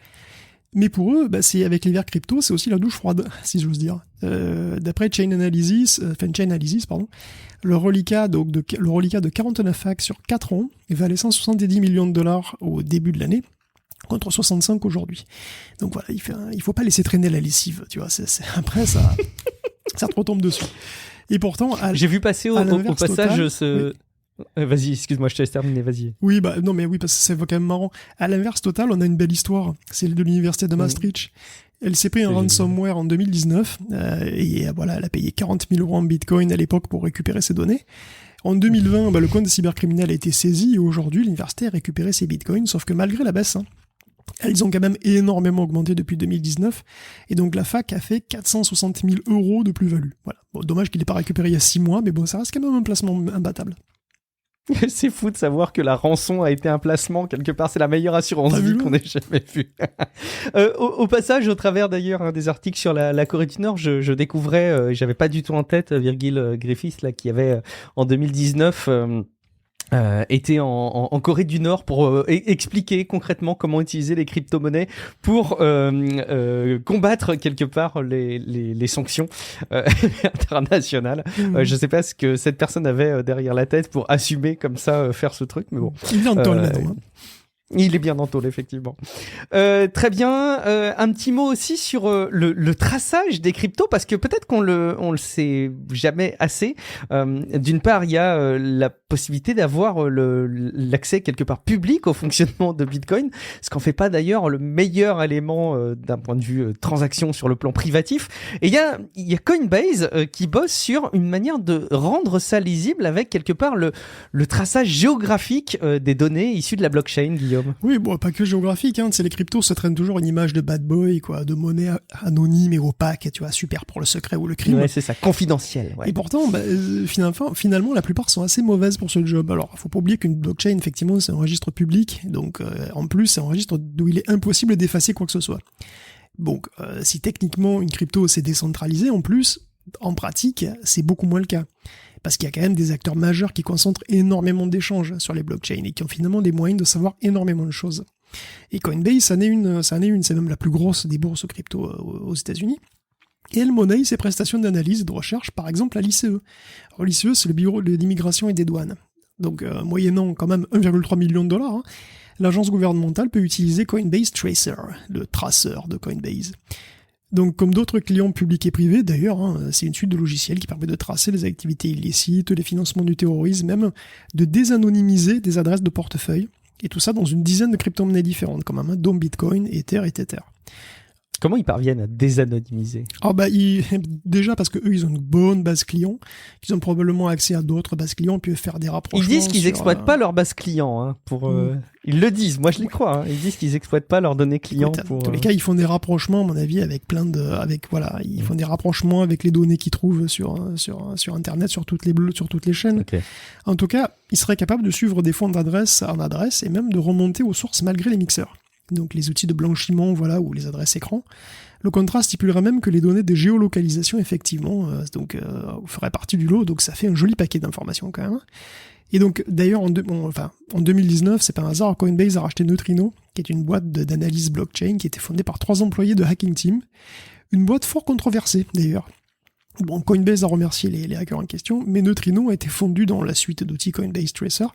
Mais pour eux, c'est avec les verres crypto, c'est aussi la douche froide, si j'ose dire. D'après Chain Analysis, le reliquat de 49 hacks sur 4 ans valait 170 millions de dollars au début de l'année, contre 65 aujourd'hui. Donc voilà, il faut pas laisser traîner la lessive, tu vois. Après, ça te retombe dessus. Et pourtant, j'ai vu passer au passage total, ce... Oui. Vas-y, excuse-moi, je te laisse terminer, vas-y. Oui, parce que c'est quand même marrant. À l'inverse total, on a une belle histoire. C'est de l'université de Maastricht. Elle s'est pris un ransomware en 2019, et voilà, elle a payé 40 000 € en Bitcoin à l'époque pour récupérer ses données. En 2020, le compte des cybercriminels a été saisi, et aujourd'hui, l'université a récupéré ses Bitcoins, sauf que malgré la baisse, elles ont quand même énormément augmenté depuis 2019, et donc la fac a fait 460 000 € de plus-value. Voilà. Bon, dommage qu'il n'ait pas récupéré il y a 6 mois, mais bon, ça reste quand même un placement imbattable. C'est fou de savoir que la rançon a été un placement, quelque part, c'est la meilleure assurance vie qu'on ait jamais vue. Au passage, au travers d'ailleurs des articles sur la Corée du Nord, je découvrais, j'avais pas du tout en tête Virgil Griffiths, là, qui avait en 2019... était en Corée du Nord pour expliquer concrètement comment utiliser les crypto-monnaies pour combattre quelque part les sanctions internationales. Je sais pas ce que cette personne avait derrière la tête pour assumer comme ça faire ce truc, mais bon. Il vient de tôle maintenant. Il est bien en tôle, effectivement. Très bien. Un petit mot aussi sur le traçage des cryptos, parce que peut-être qu'on le sait jamais assez. D'une part, il y a la possibilité d'avoir l'accès quelque part public au fonctionnement de Bitcoin, ce qu'en fait pas d'ailleurs le meilleur élément d'un point de vue transaction sur le plan privatif. Et il y a Coinbase qui bosse sur une manière de rendre ça lisible avec quelque part le traçage géographique des données issues de la blockchain, Guillaume. Oui, pas que géographique, c'est les cryptos, ça traîne toujours une image de bad boy, quoi, de monnaie anonyme et opaque, tu vois, super pour le secret ou le crime. Ouais, c'est ça, confidentiel. Ouais. Et pourtant, finalement, la plupart sont assez mauvaises pour ce job. Alors, faut pas oublier qu'une blockchain, effectivement, c'est un registre public, donc en plus, c'est un registre d'où il est impossible d'effacer quoi que ce soit. Donc, si techniquement une crypto c'est décentralisé, en plus, en pratique, c'est beaucoup moins le cas. Parce qu'il y a quand même des acteurs majeurs qui concentrent énormément d'échanges sur les blockchains et qui ont finalement des moyens de savoir énormément de choses. Et Coinbase, ça en est une, c'est même la plus grosse des bourses crypto aux États-Unis. Et elle monnaie ses prestations d'analyse et de recherche, par exemple à l'ICE. Alors l'ICE, c'est le bureau de l'immigration et des douanes. Donc, moyennant quand même 1,3 million de dollars, l'agence gouvernementale peut utiliser Coinbase Tracer, le traceur de Coinbase. Donc, comme d'autres clients publics et privés, d'ailleurs, c'est une suite de logiciels qui permet de tracer les activités illicites, les financements du terrorisme, même de désanonymiser des adresses de portefeuille. Et tout ça dans une dizaine de crypto-monnaies différentes, comme dont Bitcoin, Ether et Tether. Comment ils parviennent à désanonymiser ? Déjà parce que eux ils ont une bonne base client, qu'ils ont probablement accès à d'autres bases clients, puis faire des rapprochements. Ils disent qu'ils exploitent pas leur base client, ils le disent, moi je les crois. Ils disent qu'ils exploitent pas leurs données clients. Dans tous les cas, ils font des rapprochements, à mon avis, avec ils font des rapprochements avec les données qu'ils trouvent sur Internet, sur toutes les chaînes. Okay. En tout cas, ils seraient capables de suivre des fonds d'adresse en adresse et même de remonter aux sources malgré les mixeurs. Donc les outils de blanchiment, ou les adresses écran. Le contrat stipulerait même que les données de géolocalisation, effectivement, feraient partie du lot, donc ça fait un joli paquet d'informations quand même. Et donc, d'ailleurs, en 2019, c'est pas un hasard, Coinbase a racheté Neutrino, qui est une boîte d'analyse blockchain qui était fondée par 3 employés de Hacking Team. Une boîte fort controversée, d'ailleurs. Bon, Coinbase a remercié les hackers en question, mais Neutrino a été fondu dans la suite d'outils Coinbase Tracer,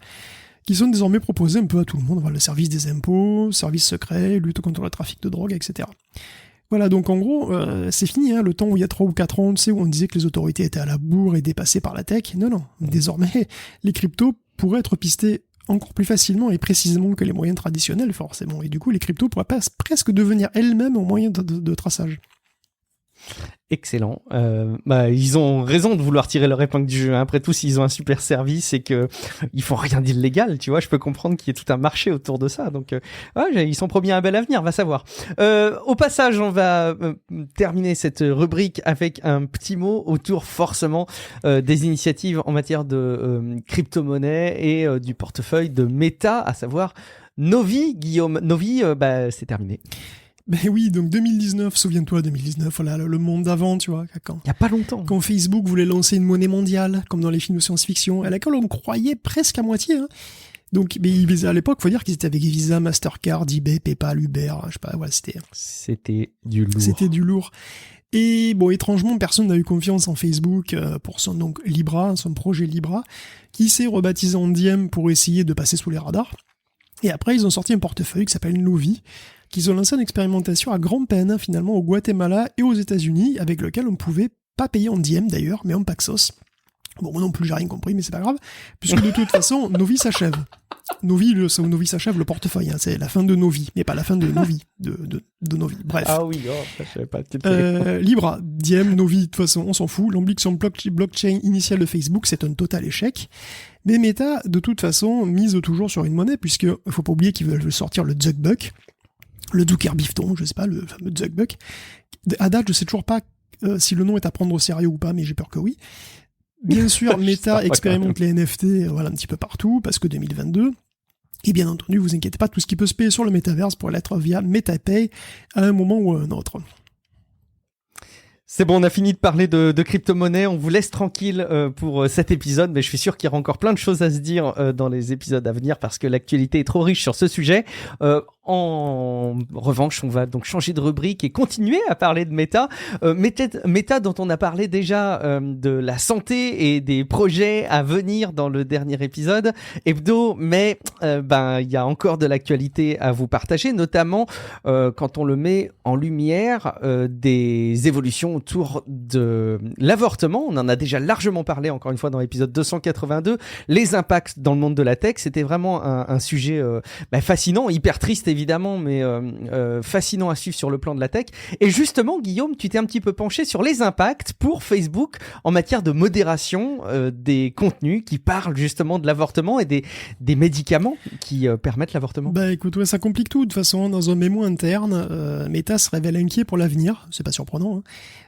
qui sont désormais proposés un peu à tout le monde. Voilà, le service des impôts, service secret, lutte contre le trafic de drogue, etc. Voilà, donc en gros, c'est fini, hein, le temps où il y a 3 ou 4 ans, tu sais, où on disait que les autorités étaient à la bourre et dépassées par la tech. Non, désormais, les cryptos pourraient être pistés encore plus facilement et précisément que les moyens traditionnels, forcément. Et du coup, les cryptos pourraient presque devenir elles-mêmes un moyen de traçage. Excellent. Ils ont raison de vouloir tirer leur épingle du jeu. Après tout, s'ils ont un super service et que ils font rien d'illégal, tu vois, je peux comprendre qu'il y ait tout un marché autour de ça. Donc, ils sont promis un bel avenir, va savoir. Au passage, on va terminer cette rubrique avec un petit mot autour forcément des initiatives en matière de crypto-monnaie et du portefeuille de Meta, à savoir Novi. Guillaume, Novi, c'est terminé. Ben oui, donc 2019, souviens-toi, 2019, voilà, le monde d'avant, tu vois, il y a pas longtemps. Quand Facebook voulait lancer une monnaie mondiale, comme dans les films de science-fiction, à laquelle on croyait presque à moitié, hein. Donc, à l'époque, faut dire qu'ils étaient avec Visa, Mastercard, eBay, PayPal, Uber, je sais pas, voilà, c'était du lourd. C'était du lourd. Et bon, étrangement, personne n'a eu confiance en Facebook pour son projet Libra, qui s'est rebaptisé en Diem pour essayer de passer sous les radars. Et après, ils ont sorti un portefeuille qui s'appelle Novi, qu'ils ont lancé une expérimentation à grande peine, finalement, au Guatemala et aux États-Unis, avec lequel on ne pouvait pas payer en diem d'ailleurs, mais en Paxos. Bon, moi non plus, j'ai rien compris, mais c'est pas grave, puisque de toute façon, Novi s'achève. Novi s'achève le portefeuille, hein, c'est la fin de Novi, mais pas la fin de Novi, de Novi. Bref. Ah oui, je savais pas. Libra, Diem, Novi, de toute façon, on s'en fout. L'ambition blockchain initiale de Facebook, c'est un total échec. Mais Meta, de toute façon, mise toujours sur une monnaie, puisque faut pas oublier qu'ils veulent sortir le Zuckbuck, le Zuckerbifton, je sais pas, le fameux Zuckbuck. À date, je sais toujours pas si le nom est à prendre au sérieux ou pas, mais j'ai peur que oui. Bien sûr, Meta expérimente les NFT un petit peu partout, parce que 2022. Et bien entendu, vous inquiétez pas, tout ce qui peut se payer sur le métaverse pourrait l'être via MetaPay à un moment ou à un autre. C'est bon, on a fini de parler de crypto-monnaie. On vous laisse tranquille pour cet épisode, mais je suis sûr qu'il y aura encore plein de choses à se dire dans les épisodes à venir parce que l'actualité est trop riche sur ce sujet. En revanche, on va donc changer de rubrique et continuer à parler de Meta. Meta dont on a parlé déjà de la santé et des projets à venir dans le dernier épisode hebdo, mais il y a encore de l'actualité à vous partager, notamment quand on le met en lumière des évolutions autour de l'avortement. On en a déjà largement parlé encore une fois dans l'épisode 282. Les impacts dans le monde de la tech, c'était vraiment un sujet fascinant, hyper triste évidemment, mais fascinant à suivre sur le plan de la tech. Et justement, Guillaume, tu t'es un petit peu penché sur les impacts pour Facebook en matière de modération des contenus qui parlent justement de l'avortement et des médicaments qui permettent l'avortement. Écoute, ouais, ça complique tout. De toute façon, dans un mémo interne, Meta se révèle inquiet pour l'avenir. C'est pas surprenant, hein.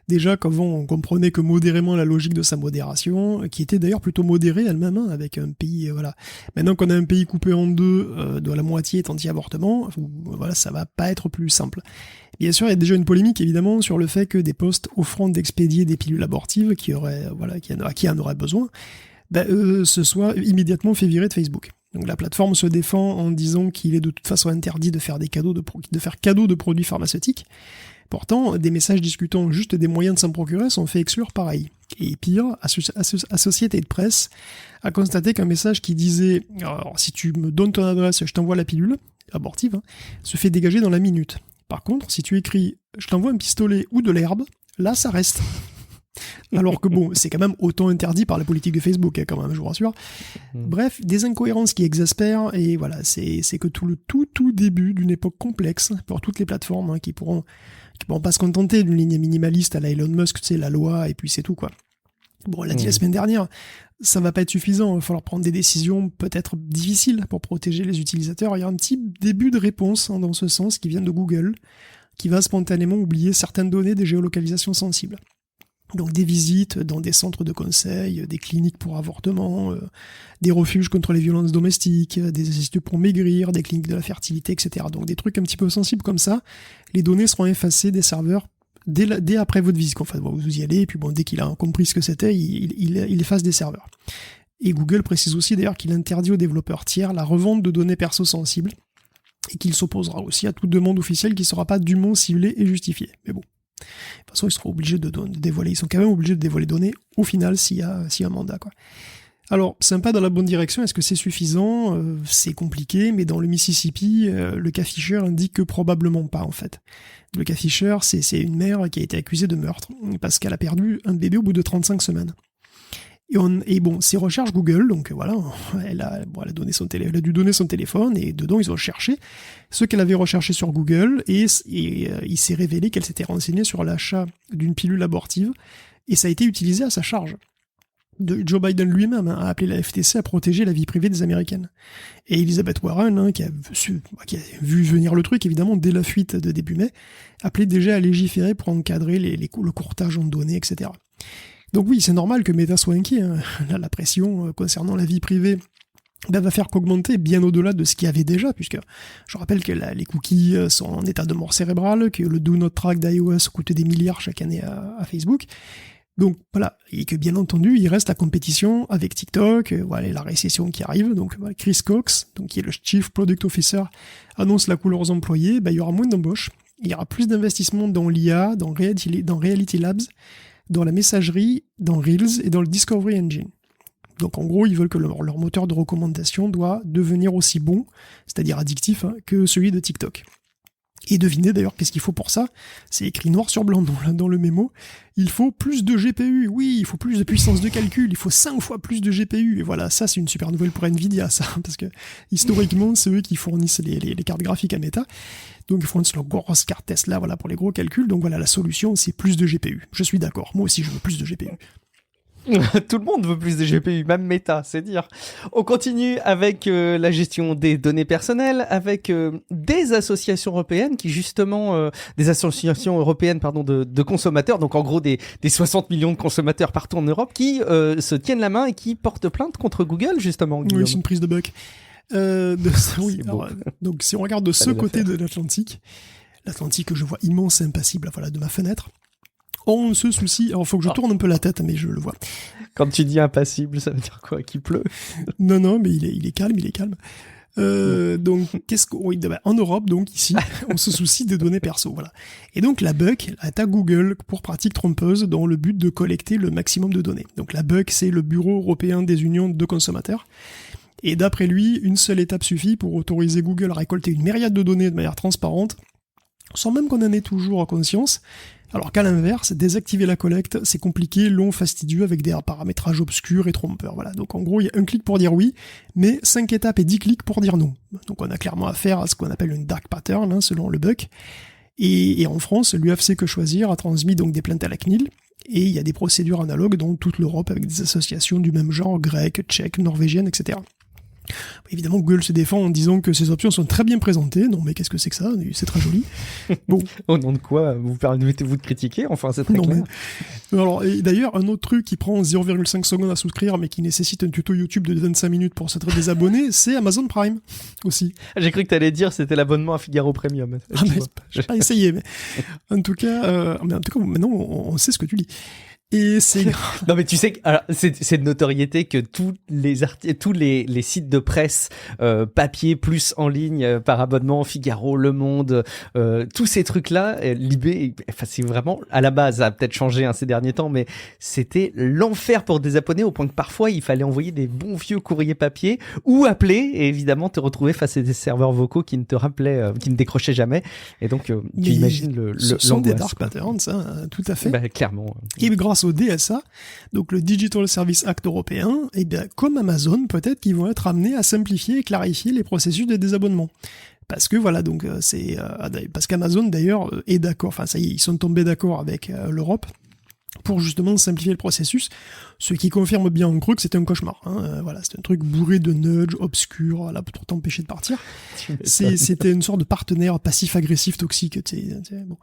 Déjà, qu'avant, on comprenait que modérément la logique de sa modération, qui était d'ailleurs plutôt modérée elle-même, hein, avec un pays, voilà. Maintenant qu'on a un pays coupé en deux, de la moitié est anti-avortement, voilà, ça va pas être plus simple. Bien sûr, il y a déjà une polémique, évidemment, sur le fait que des posts offrant d'expédier des pilules abortives, qui en aurait besoin, se soient immédiatement fait virer de Facebook. Donc la plateforme se défend en disant qu'il est de toute façon interdit de faire cadeau de produits pharmaceutiques. Pourtant, des messages discutant juste des moyens de s'en procurer sont fait exclure pareil. Et pire, Associated Press a constaté qu'un message qui disait « Alors, si tu me donnes ton adresse, je t'envoie la pilule abortive hein, », se fait dégager dans la minute. Par contre, si tu écris « Je t'envoie un pistolet ou de l'herbe », là, ça reste. Alors que bon, c'est quand même autant interdit par la politique de Facebook, hein, quand même, je vous rassure. Bref, des incohérences qui exaspèrent, et voilà, c'est que tout le tout début d'une époque complexe pour toutes les plateformes hein, qui pourront pas se contenter d'une ligne minimaliste à la Elon Musk, tu sais, la loi, et puis c'est tout, quoi. Bon, on l'a dit la semaine dernière, ça va pas être suffisant, il va falloir prendre des décisions peut-être difficiles pour protéger les utilisateurs. Il y a un petit début de réponse hein, dans ce sens qui vient de Google, qui va spontanément oublier certaines données des géolocalisations sensibles. Donc des visites dans des centres de conseil, des cliniques pour avortement, des refuges contre les violences domestiques, des instituts pour maigrir, des cliniques de la fertilité, etc. Donc des trucs un petit peu sensibles comme ça, les données seront effacées des serveurs dès après votre visite. Enfin, vous y allez, et puis bon, dès qu'il a compris ce que c'était, il efface des serveurs. Et Google précise aussi d'ailleurs qu'il interdit aux développeurs tiers la revente de données perso sensibles, et qu'il s'opposera aussi à toute demande officielle qui ne sera pas dûment ciblée et justifiée. Mais bon. De toute façon, ils seront obligés de dévoiler. Ils sont quand même obligés de dévoiler les données au final s'il y a un mandat, quoi. Alors, c'est un pas dans la bonne direction. Est-ce que c'est suffisant? C'est compliqué, mais dans le Mississippi, le cas Fisher indique que probablement pas, en fait. Le cas Fisher, c'est une mère qui a été accusée de meurtre parce qu'elle a perdu un bébé au bout de 35 semaines. Et bon, ses recherches Google, donc voilà, elle a dû donner son téléphone, et dedans ils ont cherché ce qu'elle avait recherché sur Google, et il s'est révélé qu'elle s'était renseignée sur l'achat d'une pilule abortive, et ça a été utilisé à sa charge. Joe Biden lui-même a appelé la FTC à protéger la vie privée des Américaines. Et Elizabeth Warren, qui a vu venir le truc, évidemment, dès la fuite de début mai, appelait déjà à légiférer pour encadrer le courtage en données, etc. Donc oui, c'est normal que Meta soit inquiet. Hein. La pression concernant la vie privée va faire qu'augmenter bien au-delà de ce qu'il y avait déjà, puisque je rappelle que les cookies sont en état de mort cérébrale, que le Do Not Track d'iOS coûte des milliards chaque année à Facebook. Donc voilà, et que bien entendu, il reste la compétition avec TikTok, voilà la récession qui arrive. Donc voilà, Chris Cox, donc qui est le Chief Product Officer, annonce la couleur aux employés. Il y aura moins d'embauches, il y aura plus d'investissement dans l'IA, dans Reality Labs, dans la messagerie, dans Reels et dans le Discovery Engine. Donc en gros, ils veulent que leur moteur de recommandation doit devenir aussi bon, c'est-à-dire addictif, que celui de TikTok. Et devinez d'ailleurs qu'est-ce qu'il faut pour ça. C'est écrit noir sur blanc dans le mémo. Il faut plus de GPU. Oui, il faut plus de puissance de calcul. Il faut 5 fois plus de GPU. Et voilà, ça c'est une super nouvelle pour Nvidia, ça. Parce que historiquement, c'est eux qui fournissent les cartes graphiques à Meta. Donc ils fournissent leurs grosses cartes Tesla, voilà, pour les gros calculs. Donc voilà, la solution, c'est plus de GPU. Je suis d'accord. Moi aussi, je veux plus de GPU. Tout le monde veut plus de GPU, même Meta, c'est dire. On continue avec la gestion des données personnelles, avec des associations européennes qui justement, des associations européennes pardon de consommateurs, donc en gros des 60 millions de consommateurs partout en Europe qui se tiennent la main et qui portent plainte contre Google justement. Guillaume. Oui, c'est une prise de buck. Oui, alors, donc si on regarde de ce côté de l'Atlantique que je vois immense et impassible, voilà, de ma fenêtre. On se soucie, alors faut que je tourne un peu la tête, mais je le vois. Quand tu dis impassible, ça veut dire quoi? Qu'il pleut? Non, mais il est calme. Donc, en Europe, donc ici, on se soucie des données perso, voilà. Et donc la BUC attaque Google pour pratique trompeuse dans le but de collecter le maximum de données. Donc la BUC, c'est le Bureau européen des unions de consommateurs. Et d'après lui, une seule étape suffit pour autoriser Google à récolter une myriade de données de manière transparente, sans même qu'on en ait toujours conscience. Alors qu'à l'inverse, désactiver la collecte, c'est compliqué, long, fastidieux, avec des paramétrages obscurs et trompeurs. Voilà. Donc en gros, il y a un clic pour dire oui, mais 5 étapes et 10 clics pour dire non. Donc on a clairement affaire à ce qu'on appelle une dark pattern, selon le BUC. Et en France, l'UFC Que Choisir a transmis donc des plaintes à la CNIL, et il y a des procédures analogues dans toute l'Europe avec des associations du même genre, grecques, tchèques, norvégiennes, etc. Évidemment, Google se défend en disant que ces options sont très bien présentées. Non, mais qu'est-ce que c'est que ça? C'est très joli. Bon. Au nom de quoi vous permettez-vous de critiquer? Enfin, c'est très clair. Mais... Alors, et d'ailleurs, un autre truc qui prend 0,5 secondes à souscrire, mais qui nécessite un tuto YouTube de 25 minutes pour se des abonnés, c'est Amazon Prime aussi. J'ai cru que t'allais dire c'était l'abonnement à Figaro Premium. J'ai pas essayé, mais en tout cas, maintenant, on sait ce que tu lis. Et c'est non mais tu sais que c'est de notoriété que tous les sites de presse papier plus en ligne par abonnement, Figaro, Le Monde, tous ces trucs là, Libé, enfin c'est vraiment à la base, ça a peut-être changé ces derniers temps, mais c'était l'enfer pour des abonnés au point que parfois il fallait envoyer des bons vieux courriers papier ou appeler et évidemment te retrouver face à des serveurs vocaux qui ne te rappelaient, qui ne décrochaient jamais et donc tu imagines ce sont des dark patterns, ça, tout à fait. Bah, clairement. Et grâce au DSA, donc le Digital Service Act européen, et bien comme Amazon, peut-être qu'ils vont être amenés à simplifier et clarifier les processus de désabonnement. Parce que voilà, donc parce qu'Amazon d'ailleurs est d'accord, enfin ça y est, ils sont tombés d'accord avec l'Europe pour justement simplifier le processus, ce qui confirme bien en creux que c'était un cauchemar. Voilà, c'était un truc bourré de nudge, obscur, voilà, pour t'empêcher de partir. C'était une sorte de partenaire passif-agressif toxique. Bon.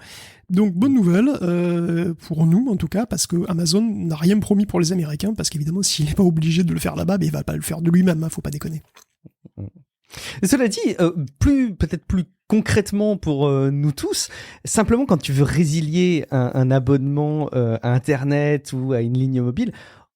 Donc bonne nouvelle, pour nous en tout cas, parce que Amazon n'a rien promis pour les Américains, parce qu'évidemment s'il n'est pas obligé de le faire là-bas, il va pas le faire de lui-même, faut pas déconner. Et cela dit, peut-être plus concrètement pour nous tous, simplement quand tu veux résilier un abonnement à Internet ou à une ligne mobile,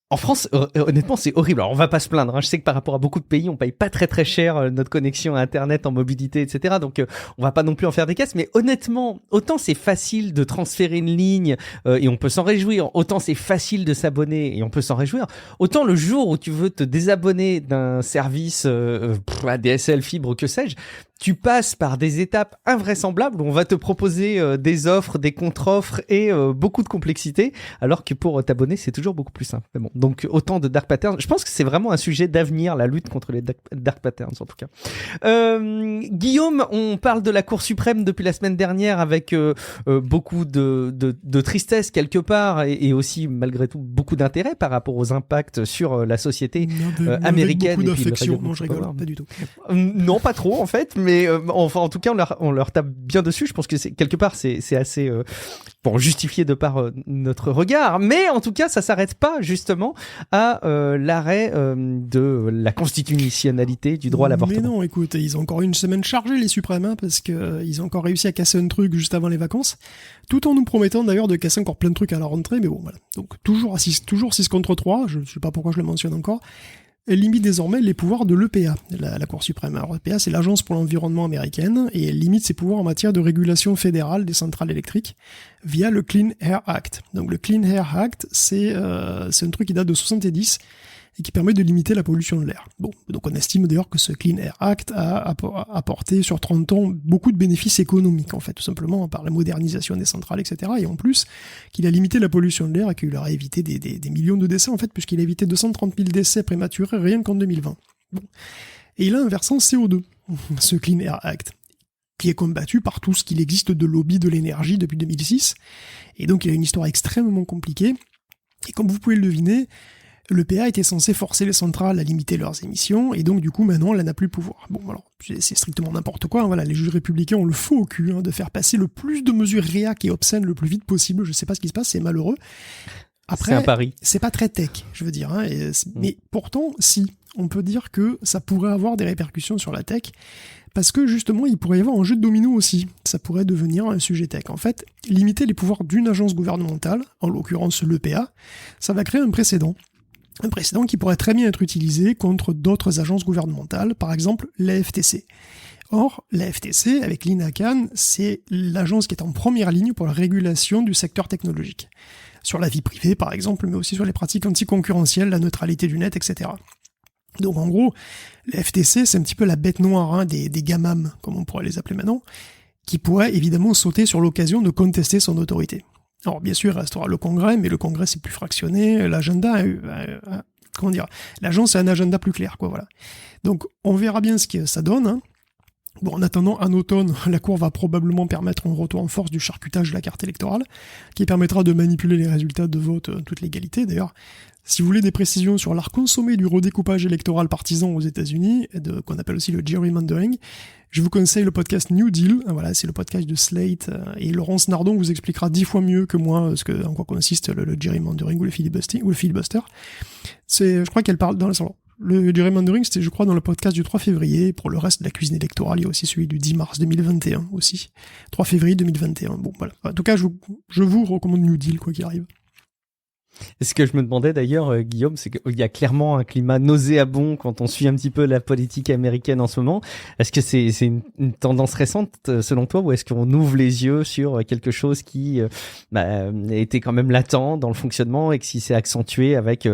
En France, honnêtement, c'est horrible. Alors, on va pas se plaindre. Je sais que par rapport à beaucoup de pays, on paye pas très très cher notre connexion à Internet en mobilité, etc. Donc, on va pas non plus en faire des caisses. Mais honnêtement, autant c'est facile de transférer une ligne et on peut s'en réjouir, autant c'est facile de s'abonner et on peut s'en réjouir. Autant le jour où tu veux te désabonner d'un service ADSL, fibre, que sais-je, tu passes par des étapes invraisemblables où on va te proposer des offres, des contre-offres et beaucoup de complexité, alors que pour t'abonner, c'est toujours beaucoup plus simple. Mais bon, donc autant de dark patterns. Je pense que c'est vraiment un sujet d'avenir, la lutte contre les dark patterns, en tout cas. Guillaume, on parle de la Cour suprême depuis la semaine dernière avec beaucoup de tristesse quelque part et aussi, malgré tout, beaucoup d'intérêt par rapport aux impacts sur la société américaine. Beaucoup d'affection. Non, je rigole, pas du tout. Non, pas trop, en fait. Mais enfin, en tout cas, on leur tape bien dessus. Je pense que quelque part, c'est assez justifié de par notre regard. Mais en tout cas, ça s'arrête pas justement à l'arrêt de la constitutionnalité du droit à l'avortement. Mais non, écoute, ils ont encore une semaine chargée, les suprêmes, parce que ils ont encore réussi à casser un truc juste avant les vacances, tout en nous promettant d'ailleurs de casser encore plein de trucs à la rentrée. Mais bon, voilà. Donc toujours 6 contre 3. Je sais pas pourquoi je le mentionne encore. Elle limite désormais les pouvoirs de l'EPA, la Cour suprême. Alors l'EPA, c'est l'Agence pour l'environnement américaine, et elle limite ses pouvoirs en matière de régulation fédérale des centrales électriques via le Clean Air Act. Donc le Clean Air Act, c'est un truc qui date de 70 et qui permet de limiter la pollution de l'air. Bon, donc on estime d'ailleurs que ce Clean Air Act a apporté sur 30 ans beaucoup de bénéfices économiques, en fait, tout simplement par la modernisation des centrales, etc. Et en plus, qu'il a limité la pollution de l'air et qu'il leur a évité des millions de décès, en fait, puisqu'il a évité 230 000 décès prématurés rien qu'en 2020. Bon. Et il a un versant CO2, ce Clean Air Act, qui est combattu par tout ce qu'il existe de lobby de l'énergie depuis 2006. Et donc il a une histoire extrêmement compliquée. Et comme vous pouvez le deviner, l'EPA était censé forcer les centrales à limiter leurs émissions, et donc du coup maintenant elle n'a plus le pouvoir. Bon alors, c'est strictement n'importe quoi, hein, voilà, les juges républicains ont le faux au cul de faire passer le plus de mesures réac et obscènes le plus vite possible. Je sais pas ce qui se passe, c'est malheureux. Après, c'est un pari. C'est pas très tech, je veux dire, mais pourtant, si, on peut dire que ça pourrait avoir des répercussions sur la tech, parce que justement, il pourrait y avoir un jeu de domino aussi. Ça pourrait devenir un sujet tech. En fait, limiter les pouvoirs d'une agence gouvernementale, en l'occurrence l'EPA, ça va créer un précédent. Un précédent qui pourrait très bien être utilisé contre d'autres agences gouvernementales, par exemple la FTC. Or, la FTC, avec Lina Khan, c'est l'agence qui est en première ligne pour la régulation du secteur technologique. Sur la vie privée, par exemple, mais aussi sur les pratiques anticoncurrentielles, la neutralité du net, etc. Donc en gros, la FTC, c'est un petit peu la bête noire des GAMAM, comme on pourrait les appeler maintenant, qui pourrait évidemment sauter sur l'occasion de contester son autorité. Alors bien sûr, il restera le Congrès, mais le Congrès c'est plus fractionné, l'agenda, l'agence a un agenda plus clair, quoi, voilà. Donc on verra bien ce que ça donne, hein. Bon, en attendant, en automne, la Cour va probablement permettre un retour en force du charcutage de la carte électorale, qui permettra de manipuler les résultats de vote en toute légalité. D'ailleurs, si vous voulez des précisions sur l'art consommé du redécoupage électoral partisan aux États-Unis, qu'on appelle aussi le gerrymandering, je vous conseille le podcast New Deal. Voilà, c'est le podcast de Slate, et Laurence Nardon vous expliquera 10 fois mieux que moi en quoi consiste le gerrymandering ou le filibuster. Je crois qu'elle parle dans le gerrymandering, c'était, je crois, dans le podcast du 3 février. Pour le reste de la cuisine électorale, il y a aussi celui du 10 mars 2021 aussi. 3 février 2021. Bon, voilà. En tout cas, je vous recommande New Deal, quoi qu'il arrive. Et ce que je me demandais d'ailleurs, Guillaume, c'est qu'il y a clairement un climat nauséabond quand on suit un petit peu la politique américaine en ce moment. Est-ce que c'est une tendance récente selon toi, ou est-ce qu'on ouvre les yeux sur quelque chose qui était quand même latent dans le fonctionnement et qui s'est accentué avec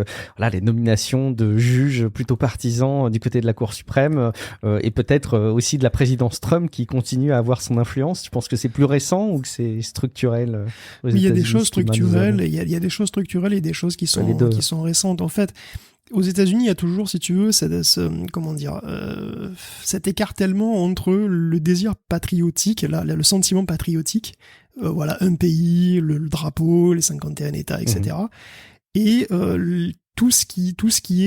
les nominations de juges plutôt partisans du côté de la Cour suprême et peut-être aussi de la présidence Trump qui continue à avoir son influence? Tu penses que c'est plus récent ou que c'est structurel aux États-Unis? Il y a des choses structurelles, il y a des choses structurelles et des choses qui sont récentes. En fait, aux États-Unis, il y a toujours, si tu veux, cet écartèlement entre le désir patriotique, le sentiment patriotique, un pays, le drapeau, les 51 États, etc. Et tout ce qui